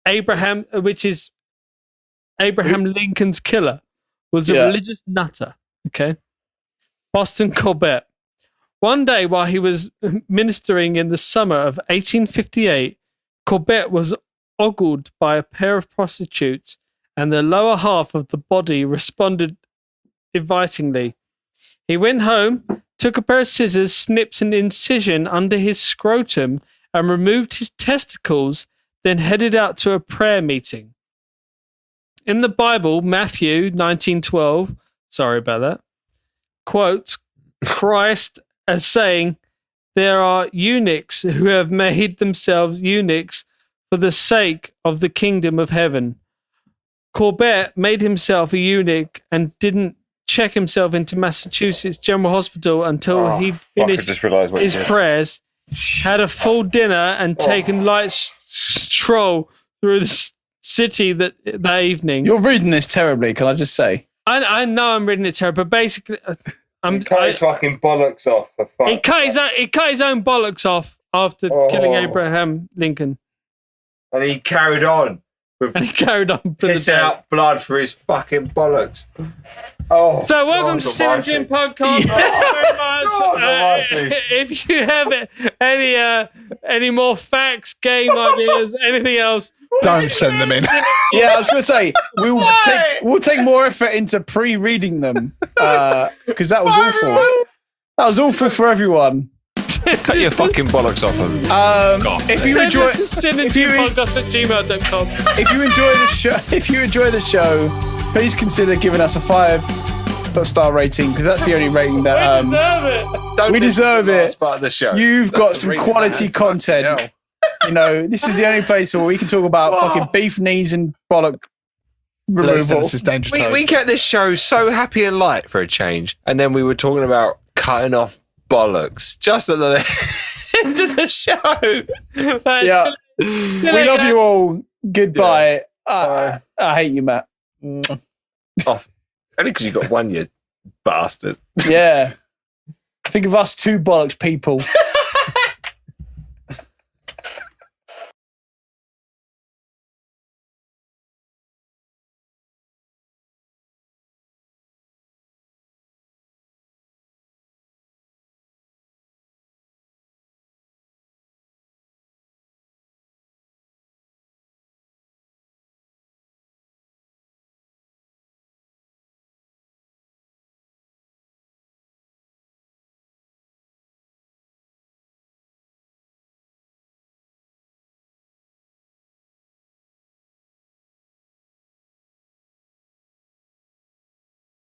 which is Abraham Lincoln's killer, was a religious nutter. Okay. Boston Corbett. One day while he was ministering in the summer of 1858, Corbett was ogled by a pair of prostitutes, and the lower half of the body responded invitingly. He went home, took a pair of scissors, snipped an incision under his scrotum, and removed his testicles, then headed out to a prayer meeting. In the Bible, Matthew 19:12, sorry about that, quotes Christ as saying, "There are eunuchs who have made themselves eunuchs for the sake of the kingdom of heaven." Corbett made himself a eunuch and didn't check himself into Massachusetts General Hospital until he finished his prayers, had a full dinner, and taken light stroll through the city that evening. You're reading this terribly, can I just say? I know I'm reading it terrible, but basically, He cut his fucking bollocks off. he cut his own bollocks off after killing Abraham Lincoln. And he carried on. And he carried on for Pissing out blood for his fucking bollocks. So welcome to Sin and Gin Podcast. Thank you very much. If you have any more facts, game ideas, anything else, don't send them in. Yeah, I was going to say we'll take more effort into pre-reading them because that was awful. That was awful for everyone. Cut your fucking bollocks off him. If you enjoy, sinandginpodcast@gmail.com. if you enjoy the show, please consider giving us a 5-star rating because that's the only rating that we deserve it. Part of the show. You've got some quality content. You know, this is the only place where we can talk about fucking beef knees and bollock removal. We kept this show so happy and light for a change, and then we were talking about cutting off bollocks just at the end of the show. Yeah, we love you all. Goodbye. I hate you, Matt. Only because you got one, you bastard. Yeah. Think of us two bollocks people.